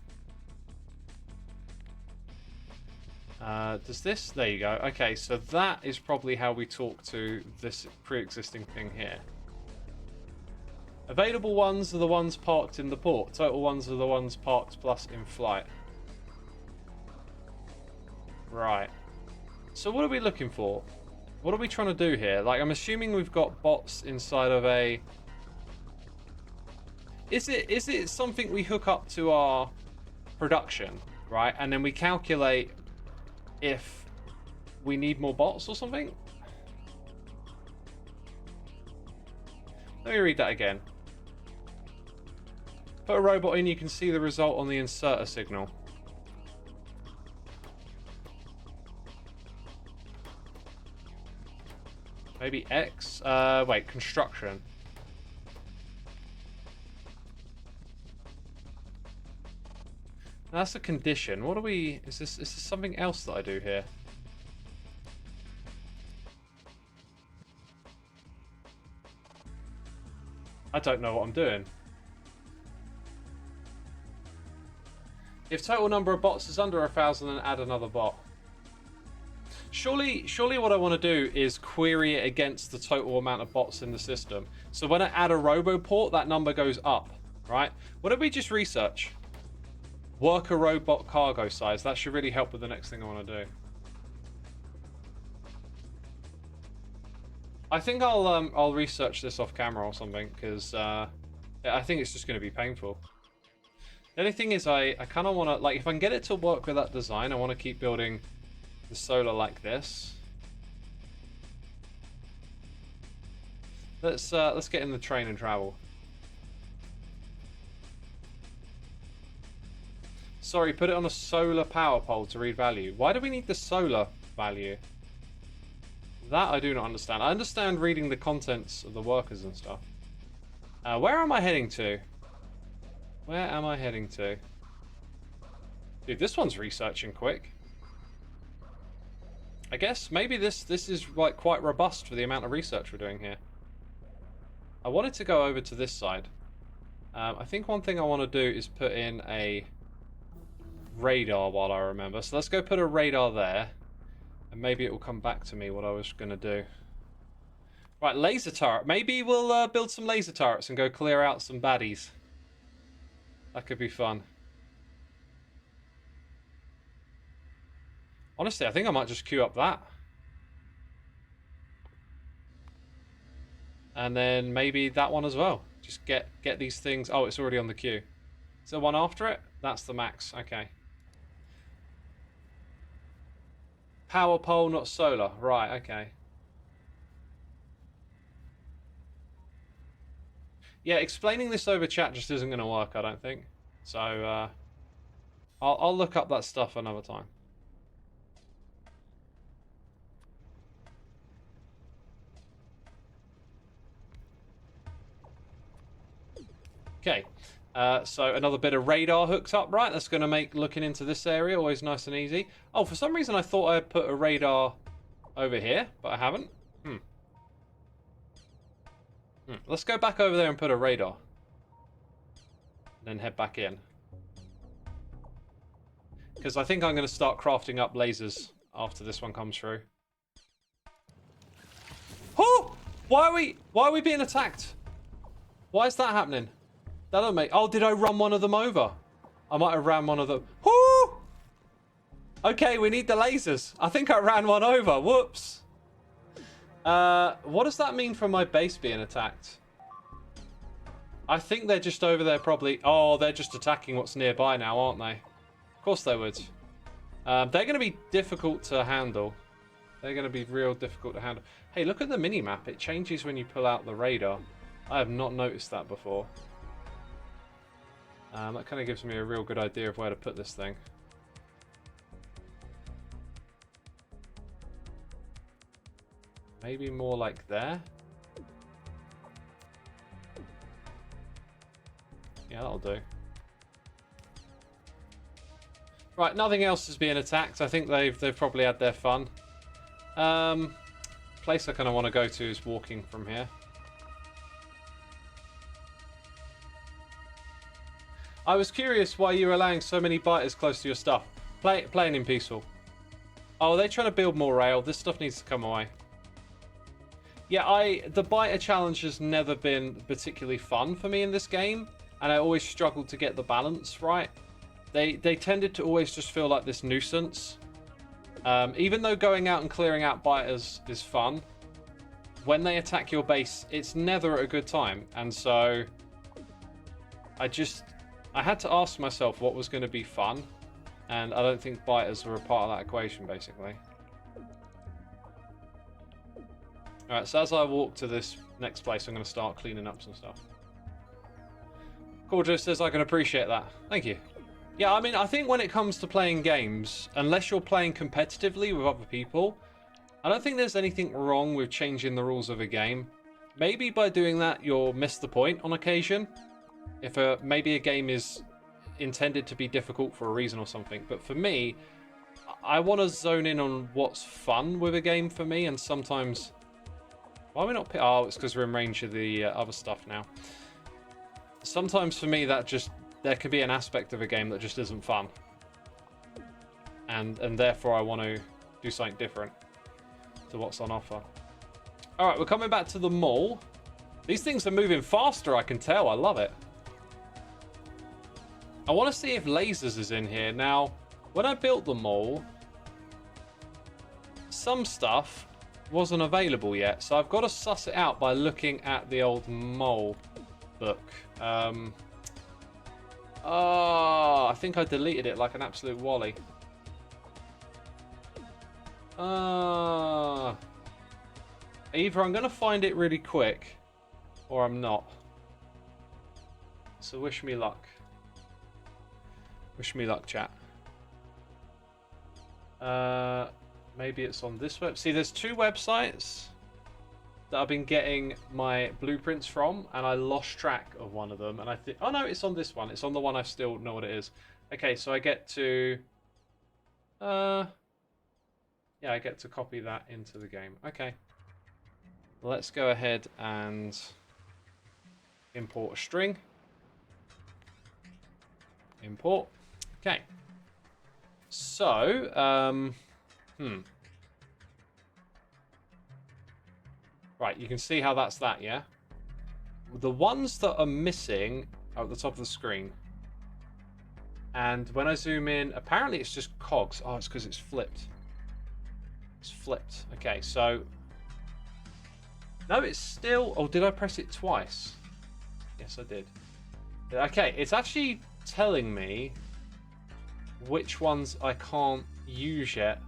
that. Does this? There you go. Okay, so that is probably how we talk to this pre-existing thing here. Available ones are the ones parked in the port. Total ones are the ones parked plus in flight. Right. So what are we looking for? What are we trying to do here? Like, I'm assuming we've got bots inside of a... Is it something we hook up to our production, right? And then we calculate if we need more bots or something? Let me read that again. Put a robot in, you can see the result on the inserter signal. Maybe X? Wait, construction. That's a condition. What do we... Is this something else that I do here? I don't know what I'm doing. If total number of bots is under 1,000, then add another bot. Surely what I want to do is query it against the total amount of bots in the system. So when I add a Roboport, that number goes up, right? What did we just research? Worker robot cargo size. That should really help with the next thing I want to do. I think I'll research this off camera or something, because I think it's just going to be painful. The only thing is I kind of want to, like, if I can get it to work with that design, I want to keep building the solar like this. Let's get in the train and travel. Sorry, put it on a solar power pole to read value. Why do we need the solar value? That I do not understand. I understand reading the contents of the workers and stuff. Where am I heading to? Where am I heading to? Dude, this one's researching quick. I guess maybe this is like quite robust for the amount of research we're doing here. I wanted to go over to this side. I think one thing I want to do is put in a radar while I remember. So let's go put a radar there. And maybe it will come back to me what I was going to do. Right, laser turret. Maybe we'll build some laser turrets and go clear out some baddies. That could be fun. Honestly, I think I might just queue up that. And then maybe that one as well. Just get these things. Oh, it's already on the queue. Is there one after it? That's the max. Okay. Power pole, not solar. Right, okay. Yeah, explaining this over chat just isn't going to work, I don't think. So, I'll look up that stuff another time. Okay, so another bit of radar hooked up, right? That's going to make looking into this area always nice and easy. Oh, for some reason I thought I had put a radar over here, but I haven't. Let's go back over there and put a radar. Then head back in. Because I think I'm going to start crafting up lasers after this one comes through. Oh! Why are we being attacked? Why is that happening? That don't make... Oh, did I run one of them over? I might have ran one of them. Whoo! Okay, we need the lasers. I think I ran one over. Whoops. What does that mean for my base being attacked? I think they're just over there probably... Oh, they're just attacking what's nearby now, aren't they? Of course they would. They're going to be difficult to handle. They're going to be real difficult to handle. Hey, look at the mini-map. It changes when you pull out the radar. I have not noticed that before. That kind of gives me a real good idea of where to put this thing. Maybe more like there. Yeah, that'll do. Right, nothing else is being attacked. I think they've probably had their fun. Place I kind of want to go to is walking from here. I was curious why you were allowing so many biters close to your stuff. Playing in peaceful. Oh, they're trying to build more rail. This stuff needs to come away. Yeah, the biter challenge has never been particularly fun for me in this game, and I always struggled to get the balance right. They tended to always just feel like this nuisance. Even though going out and clearing out biters is fun, when they attack your base, it's never a good time. And so I had to ask myself what was going to be fun, and I don't think biters were a part of that equation, basically. Alright, so as I walk to this next place, I'm going to start cleaning up some stuff. Corjo says I can appreciate that. Thank you. Yeah, I mean, I think when it comes to playing games, unless you're playing competitively with other people, I don't think there's anything wrong with changing the rules of a game. Maybe by doing that, you'll miss the point on occasion. If maybe a game is intended to be difficult for a reason or something. But for me, I want to zone in on what's fun with a game for me, and sometimes... Why are we not... Oh, it's because we're in range of the other stuff now. Sometimes for me, that just... There can be an aspect of a game that just isn't fun. And therefore I want to do something different to what's on offer. Alright, we're coming back to the mall. These things are moving faster, I can tell. I love it. I want to see if lasers is in here. Now, when I built the mall, some stuff wasn't available yet. So I've got to suss it out by looking at the old mall book. Oh, I think I deleted it like an absolute wally. Either I'm going to find it really quick, or I'm not. So wish me luck. Wish me luck, chat. Maybe it's on this web. See, there's two websites that I've been getting my blueprints from, and I lost track of one of them. And I think, oh no, it's on this one. It's on the one I still know what it is. Okay, so I get to, yeah, I get to copy that into the game. Okay, let's go ahead and import a string. Import. Okay. So, right, you can see how that's that, yeah? The ones that are missing are at the top of the screen. And when I zoom in, apparently it's just cogs. Oh, it's because it's flipped. It's flipped. Okay, so... No, it's still... Oh, did I press it twice? Yes, I did. Okay, it's actually telling me which ones I can't use yet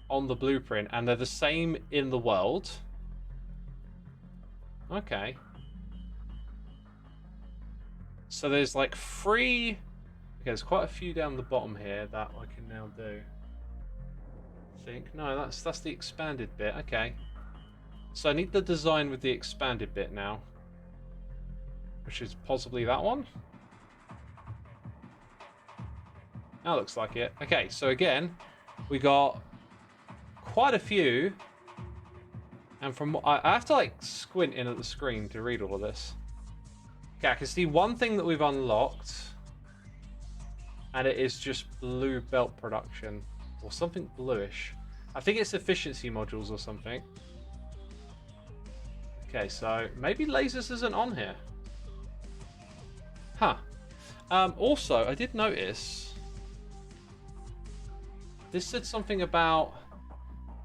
on the blueprint, and they're the same in the world. Okay. So there's like 3... Okay, there's quite a few down the bottom here that I can now do. I think. No, that's the expanded bit. Okay. So I need the design with the expanded bit now, which is possibly that one. That looks like it. Okay, so again, we got quite a few. And from I have to like squint in at the screen to read all of this. Okay, I can see one thing that we've unlocked, and it is just blue belt production or something bluish. I think it's efficiency modules or something. Okay, so maybe lasers isn't on here. Huh. Also, I did notice this said something about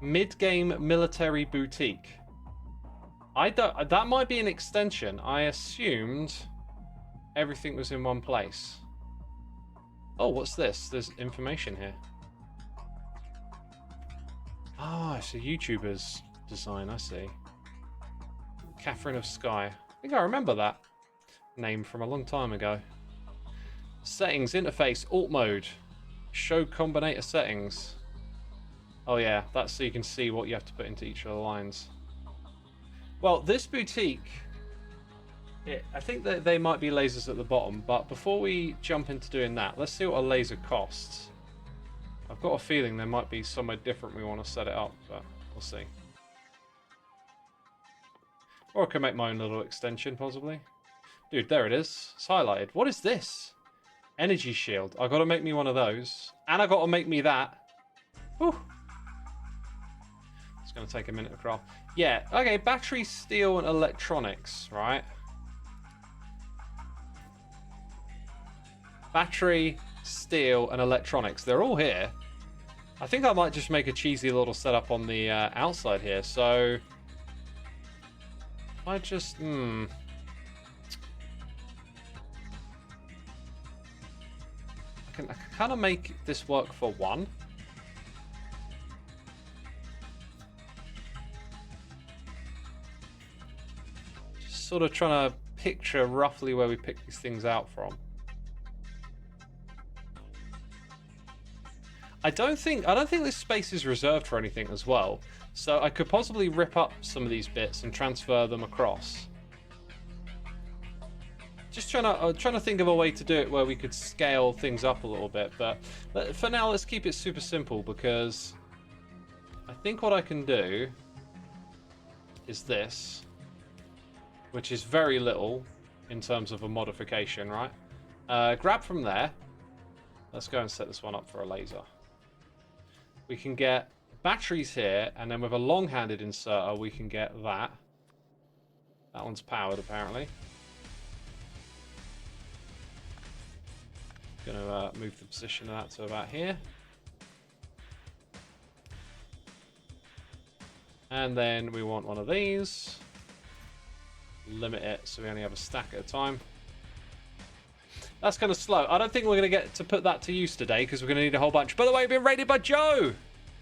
mid-game military boutique. That might be an extension. I assumed everything was in one place. Oh, what's this? There's information here. Ah, it's a YouTuber's design, I see. Catherine of Sky. I think I remember that name from a long time ago. Settings, interface, alt mode. Show combinator settings. Oh yeah, that's so you can see what you have to put into each of the lines. Well, this boutique, I think that they might be lasers at the bottom, but before we jump into doing that, let's see what a laser costs. I've got a feeling there might be somewhere different we want to set it up, but we'll see. Or I can make my own little extension, possibly. Dude, there it is. It's highlighted. What is this? Energy shield. I got to make me one of those. And I got to make me that. Whew. It's going to take a minute to craft. Yeah, okay. Battery, steel, and electronics, right? Battery, steel, and electronics. They're all here. I think I might just make a cheesy little setup on the outside here. So, I just... I can kind of make this work for one. Just sort of trying to picture roughly where we pick these things out from. I don't think this space is reserved for anything as well. So I could possibly rip up some of these bits and transfer them across. Just trying to think of a way to do it where we could scale things up a little bit, but for now let's keep it super simple, because I think what I can do is this, which is very little in terms of a modification, right? Grab from there. Let's go and set this one up for a laser. We can get batteries here, and then with a long-handed inserter we can get that. That one's powered apparently. Gonna move the position of that to about here. And then we want one of these. Limit it so we only have a stack at a time. That's kind of slow. I don't think we're going to get to put that to use today, because we're going to need a whole bunch. By the way, we've been raided by Joe!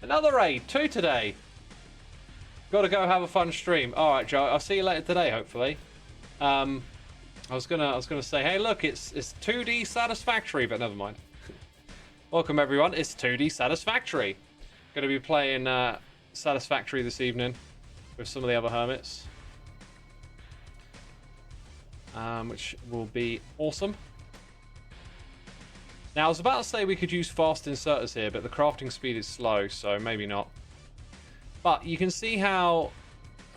Another raid, 2 today. Got to go have a fun stream. All right, Joe. I'll see you later today, hopefully. I was gonna say, hey, look, it's 2D Satisfactory, but never mind. Welcome everyone. It's 2D Satisfactory. Going to be playing Satisfactory this evening with some of the other hermits, which will be awesome. Now, I was about to say we could use fast inserters here, but the crafting speed is slow, so maybe not. But you can see how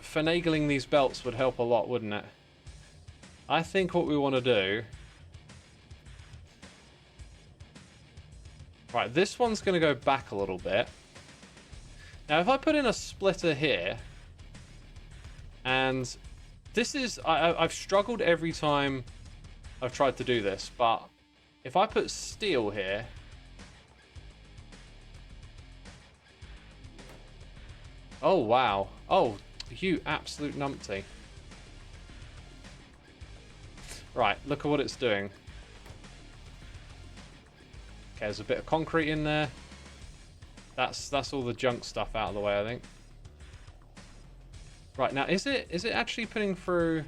finagling these belts would help a lot, wouldn't it? I think what we want to do... Right, this one's going to go back a little bit. Now, if I put in a splitter here, and this is... I've struggled every time I've tried to do this, but if I put steel here... Oh, wow. Oh, you absolute numpty. Right, look at what it's doing. Okay, there's a bit of concrete in there. That's all the junk stuff out of the way, I think. Right, now is it actually putting through...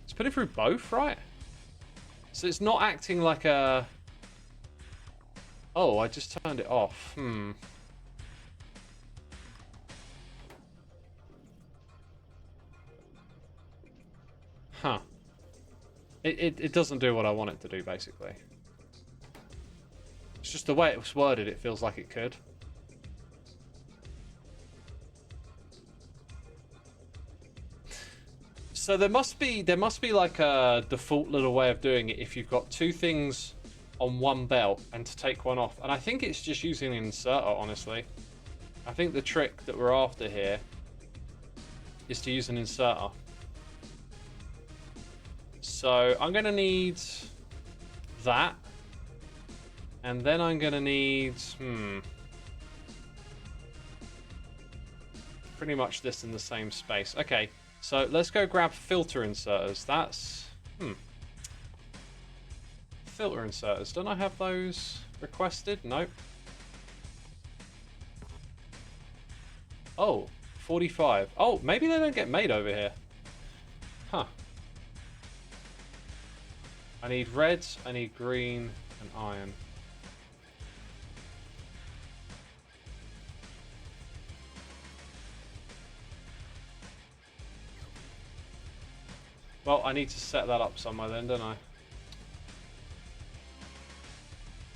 It's putting through both, right? So it's not acting like a... Oh, I just turned it off. Huh. It doesn't do what I want it to do, basically. It's just the way it was worded, it feels like it could. So there must be like a default little way of doing it if you've got two things on one belt and to take one off. And I think it's just using an inserter, honestly. I think the trick that we're after here is to use an inserter. So I'm going to need that. And then I'm going to need... pretty much this in the same space. Okay, so let's go grab filter inserters. That's... Filter inserters. Don't I have those requested? Nope. Oh, 45. Oh, maybe they don't get made over here. Huh. I need red, I need green, and iron. Well, I need to set that up somewhere then, don't I?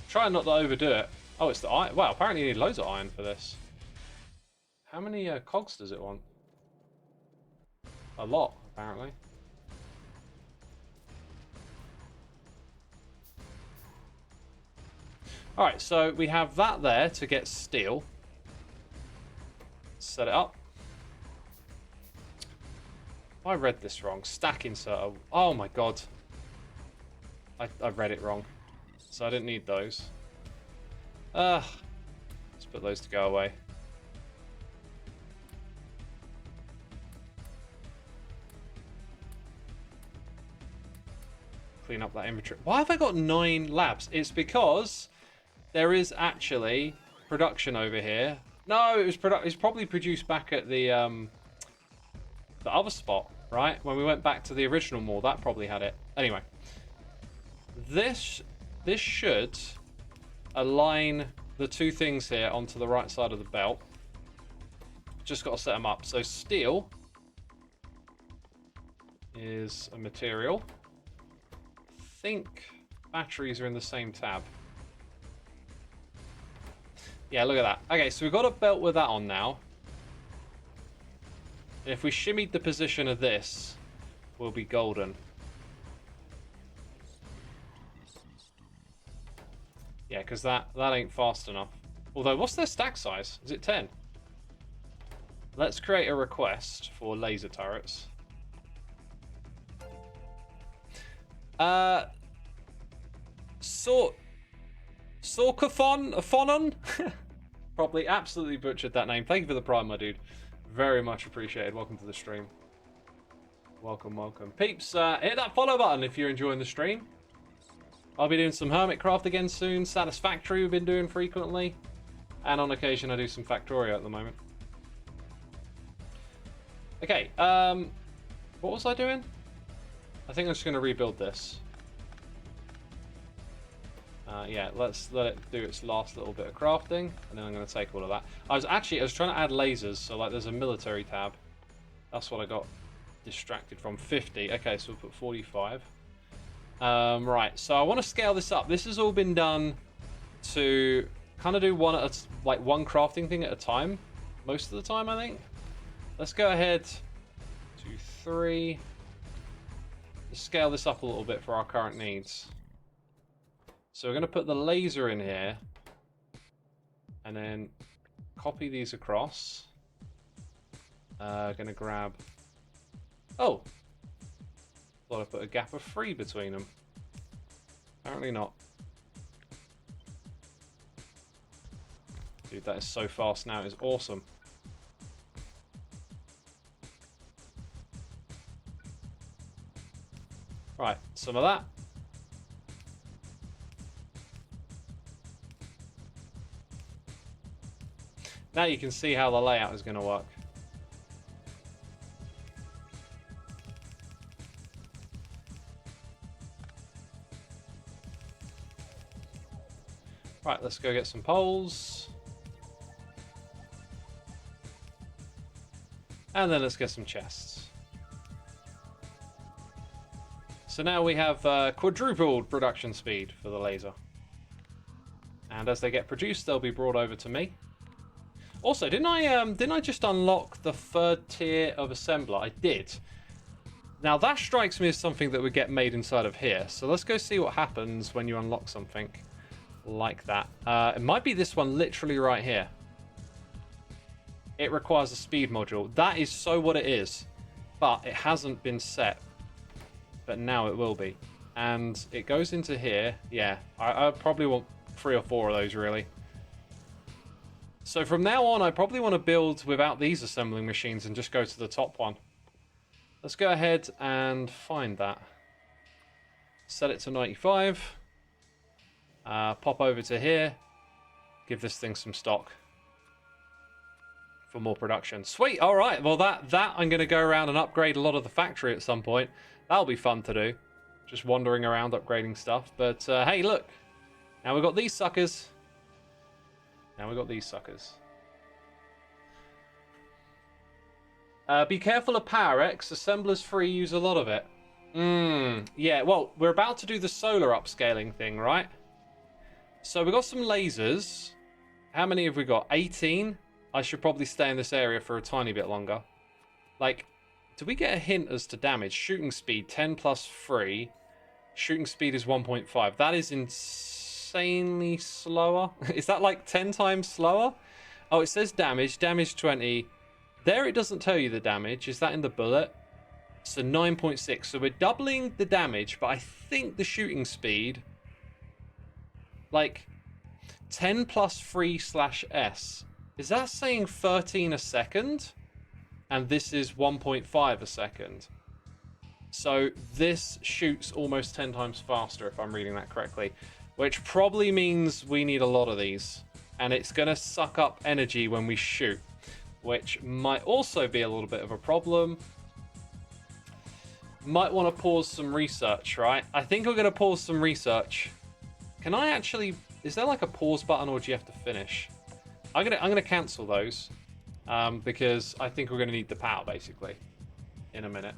Try not to overdo it. Oh, it's the iron. Wow, apparently you need loads of iron for this. How many cogs does it want? A lot, apparently. Alright, so we have that there to get steel. Set it up. I read this wrong. Stack inserter. Oh my god. I read it wrong. So I didn't need those. Let's put those to go away. Clean up that inventory. Why have I got 9 labs? It's because there is actually production over here. No, it was it's probably produced back at the other spot, right? When we went back to the original mall, that probably had it. Anyway, this should align the two things here onto the right side of the belt. Just got to set them up. So steel is a material. I think batteries are in the same tab. Yeah, look at that. Okay, so we've got a belt with that on now. And if we shimmied the position of this, we'll be golden. Yeah, because that ain't fast enough. Although, what's their stack size? Is it 10? Let's create a request for laser turrets. Phonon? Probably absolutely butchered that name. Thank you for the prime, my dude. Very much appreciated. Welcome to the stream. Welcome, welcome. Peeps, hit that follow button if you're enjoying the stream. I'll be doing some Hermitcraft again soon. Satisfactory we've been doing frequently. And on occasion I do some Factorio at the moment. Okay, what was I doing? I think I'm just going to rebuild this. Yeah, let's let it do its last little bit of crafting, and then I'm going to take all of that. I was trying to add lasers, so like there's a military tab. That's what I got distracted from. 50. Okay, so we'll put 45. Right, so I want to scale this up. This has all been done to kind of do one crafting thing at a time, most of the time, I think. Let's go ahead. 2, 3. Let's scale this up a little bit for our current needs. So we're going to put the laser in here, and then copy these across. Going to grab... Oh! Thought I put a gap of 3 between them. Apparently not. Dude, that is so fast now. It's awesome. Right, some of that. Now you can see how the layout is going to work. Right, let's go get some poles. And then let's get some chests. So now we have quadrupled production speed for the laser. And as they get produced, they'll be brought over to me. Also, didn't I just unlock the 3rd tier of assembler? I did. Now that strikes me as something that would get made inside of here. So let's go see what happens when you unlock something like that. It might be this one literally right here. It requires a speed module. That is so what it is. But it hasn't been set. But now it will be. And it goes into here. Yeah, I probably want 3 or 4 of those, really. So from now on, I probably want to build without these assembling machines and just go to the top one. Let's go ahead and find that. Set it to 95. Pop over to here. Give this thing some stock for more production. Sweet. All right. Well, that I'm going to go around and upgrade a lot of the factory at some point. That'll be fun to do. Just wandering around upgrading stuff. But hey, look. Now we've got these suckers. Now we've got these suckers. Be careful of Power X. Assemblers free use a lot of it. Yeah, well, we're about to do the solar upscaling thing, right? So we've got some lasers. How many have we got? 18? I should probably stay in this area for a tiny bit longer. Like, do we get a hint as to damage? Shooting speed, 10 plus 3. Shooting speed is 1.5. That is insanely slower. Is that like 10 times slower? Oh, it says damage. Damage 20. There it doesn't tell you the damage. Is that in the bullet? So 9.6. So we're doubling the damage, but I think the shooting speed... Like, 10 plus 3 slash S. Is that saying 13 a second? And this is 1.5 a second. So this shoots almost 10 times faster, if I'm reading that correctly. Which probably means we need a lot of these. And it's going to suck up energy when we shoot. Which might also be a little bit of a problem. Might want to pause some research, right? I think we're going to pause some research. Can I actually... Is there like a pause button, or do you have to finish? I'm gonna cancel those. Because I think we're going to need the power, basically. In a minute.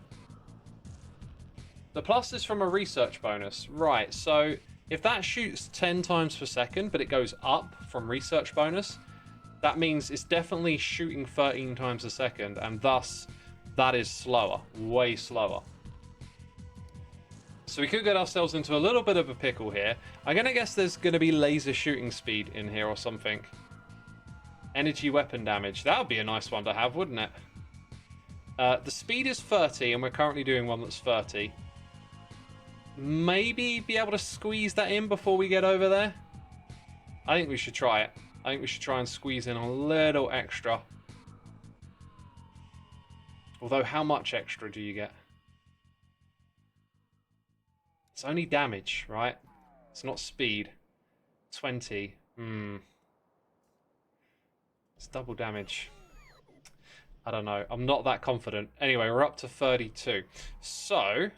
The plus is from a research bonus. Right, so if that shoots 10 times per second, but it goes up from research bonus, that means it's definitely shooting 13 times a second, and thus that is slower, way slower. So we could get ourselves into a little bit of a pickle here. I'm going to guess there's going to be laser shooting speed in here or something. Energy weapon damage. That would be a nice one to have, wouldn't it? The speed is 30, and we're currently doing one that's 30. Maybe be able to squeeze that in before we get over there. I think we should try it. I think we should try and squeeze in a little extra. Although, how much extra do you get? It's only damage, right? It's not speed. 20. It's double damage. I don't know. I'm not that confident. Anyway, we're up to 32. So...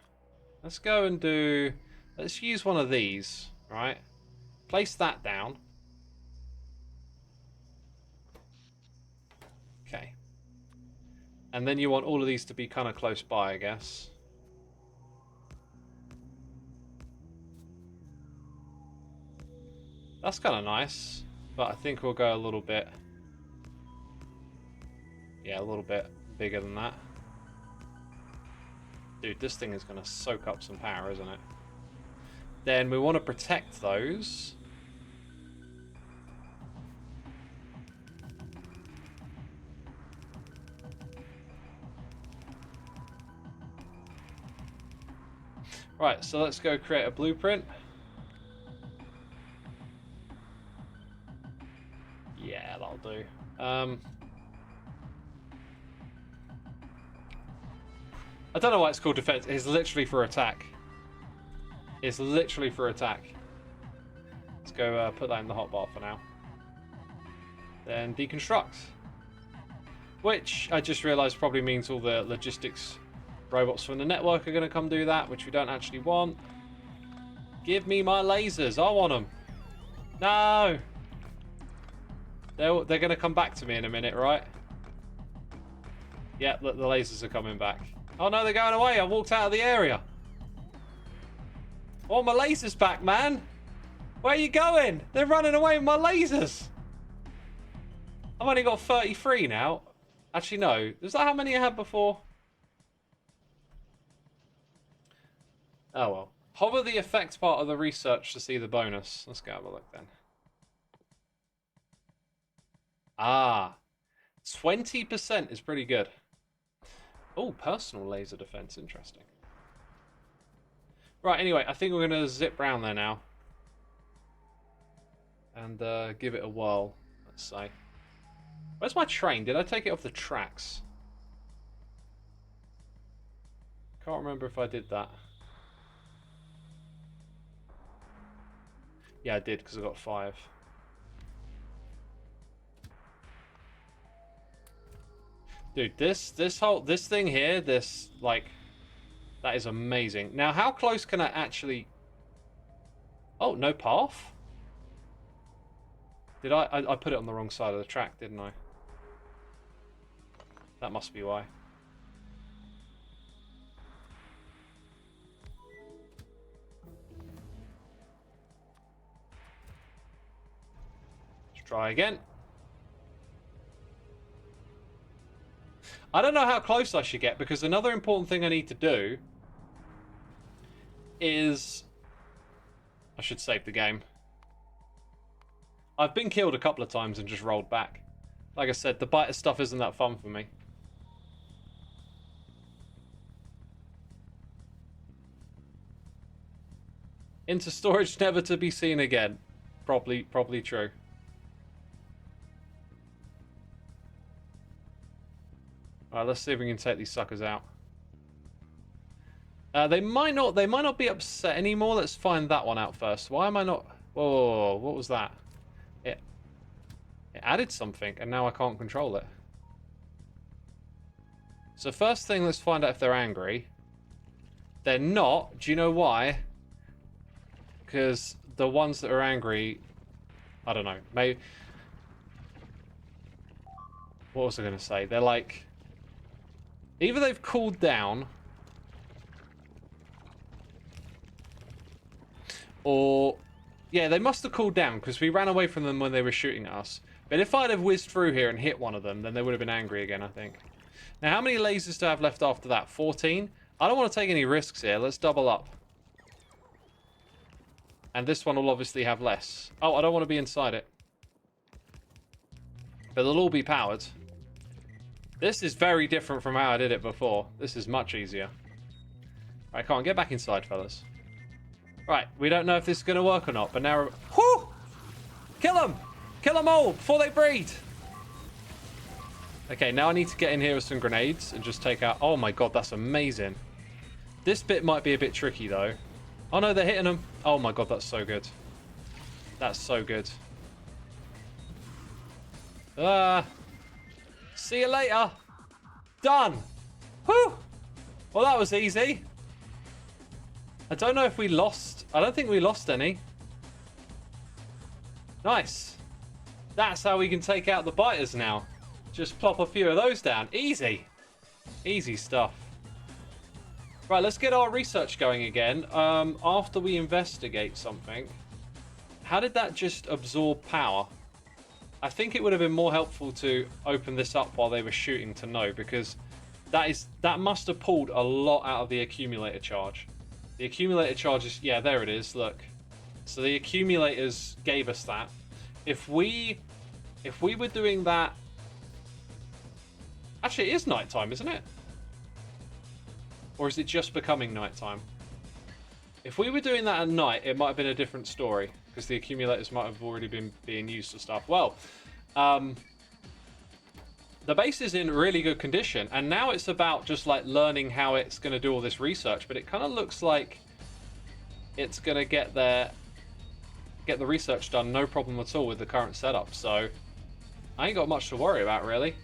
let's go and do... let's use one of these, right? Place that down. Okay. And then you want all of these to be kind of close by, I guess. That's kind of nice. But I think we'll go a little bit... yeah, a little bit bigger than that. Dude, this thing is going to soak up some power, isn't it? Then we want to protect those. Right, so let's go create a blueprint. Yeah, that'll do. I don't know why it's called defense. It's literally for attack. It's literally for attack. Let's go put that in the hotbar for now. Then deconstruct. Which I just realised probably means all the logistics robots from the network are going to come do that, which we don't actually want. Give me my lasers. I want them. No! They're going to come back to me in a minute, right? Yeah, look, the lasers are coming back. Oh no, they're going away. I walked out of the area. Oh, my laser's back, man. Where are you going? They're running away with my lasers. I've only got 33 now. Actually, no. Was that how many I had before? Oh, well. Hover the effect part of the research to see the bonus. Let's go have a look then. Ah. 20% is pretty good. Oh, personal laser defense. Interesting. Right, anyway, I think we're going to zip round there now. And give it a whirl, let's say. Where's my train? Did I take it off the tracks? Can't remember if I did that. Yeah, I did, because I got 5. Dude, this thing here, this, like, that is amazing. Now, how close can I actually... Oh, no path? Did I put it on the wrong side of the track, didn't I? That must be why. Try again. I don't know how close I should get, because another important thing I need to do is... I should save the game. I've been killed a couple of times and just rolled back. Like I said, the biter stuff isn't that fun for me. Into storage, never to be seen again. Probably true. Alright, let's see if we can take these suckers out. They might not be upset anymore. Let's find that one out first. Why am I not... Whoa, what was that? It added something, and now I can't control it. So first thing, let's find out if they're angry. They're not. Do you know why? Because the ones that are angry... I don't know. Maybe... What was I going to say? They're like... Either they've cooled down... Or... Yeah, they must have cooled down, because we ran away from them when they were shooting at us. But if I'd have whizzed through here and hit one of them, then they would have been angry again, I think. Now, how many lasers do I have left after that? 14? I don't want to take any risks here. Let's double up. And this one will obviously have less. Oh, I don't want to be inside it. But they'll all be powered. This is very different from how I did it before. This is much easier. Right, come on, get back inside, fellas. Right, we don't know if this is going to work or not, but now... Whoo! Kill them! Kill them all before they breed! Okay, now I need to get in here with some grenades and just take out... Oh my god, that's amazing. This bit might be a bit tricky, though. Oh no, they're hitting them. Oh my god, that's so good. That's so good. See you later. Done. Whew! Well, that was easy. I don't know if we lost... I don't think we lost any. Nice. That's how we can take out the biters now. Just plop a few of those down. Easy. Easy stuff. Right, let's get our research going again. After we investigate something. How did that just absorb power? I think it would have been more helpful to open this up while they were shooting to know, because that must have pulled a lot out of the accumulator charge. The accumulator charge is... Yeah, there it is. Look. So the accumulators gave us that. If we were doing that... Actually, it is nighttime, isn't it? Or is it just becoming nighttime? If we were doing that at night, it might have been a different story, because the accumulators might have already been being used for stuff. Well, the base is in really good condition, and now it's about just like learning how it's going to do all this research. But it kind of looks like it's going to get the research done, no problem at all with the current setup. So I ain't got much to worry about, really.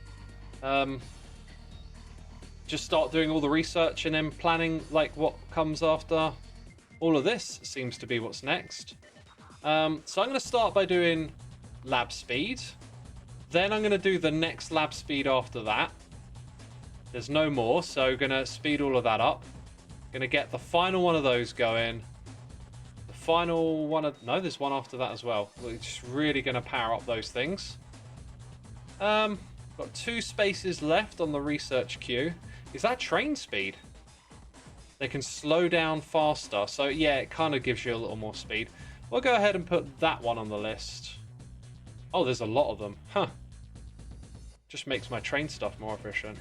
Just start doing all the research and then planning like what comes after all of this seems to be what's next. So I'm going to start by doing lab speed. Then I'm going to do the next lab speed after that. There's no more, so going to speed all of that up. Going to get the final one of those going. The final one of... No, there's one after that as well. We're just really going to power up those things. Got 2 spaces left on the research queue. Is that train speed? They can slow down faster. So yeah, it kind of gives you a little more speed. We'll go ahead and put that one on the list. Oh, there's a lot of them. Huh. Just makes my train stuff more efficient.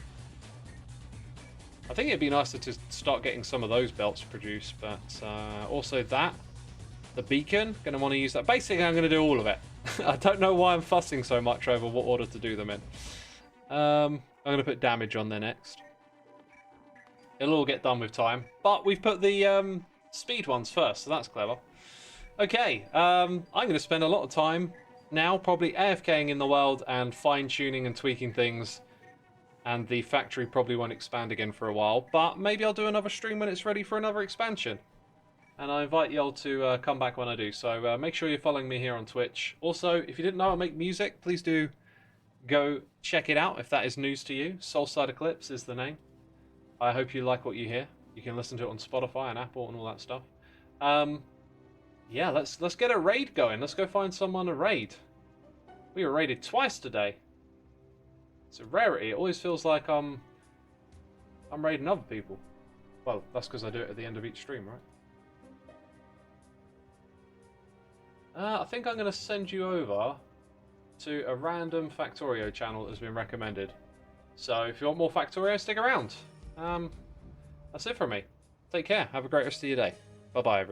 I think it'd be nicer to start getting some of those belts produced, but also that. The beacon, going to want to use that. Basically, I'm going to do all of it. I don't know why I'm fussing so much over what order to do them in. I'm going to put damage on there next. It'll all get done with time. But we've put the speed ones first, so that's clever. Okay, I'm going to spend a lot of time now probably AFKing in the world and fine-tuning and tweaking things. And the factory probably won't expand again for a while. But maybe I'll do another stream when it's ready for another expansion. And I invite y'all to come back when I do. So make sure you're following me here on Twitch. Also, if you didn't know I make music, please do go check it out if that is news to you. Soulside Eclipse is the name. I hope you like what you hear. You can listen to it on Spotify and Apple and all that stuff. Yeah, let's get a raid going. Let's go find someone to raid. We were raided twice today. It's a rarity. It always feels like I'm raiding other people. Well, that's because I do it at the end of each stream, right? I think I'm going to send you over to a random Factorio channel that has been recommended. So if you want more Factorio, stick around. That's it from me. Take care. Have a great rest of your day. Bye-bye, everyone.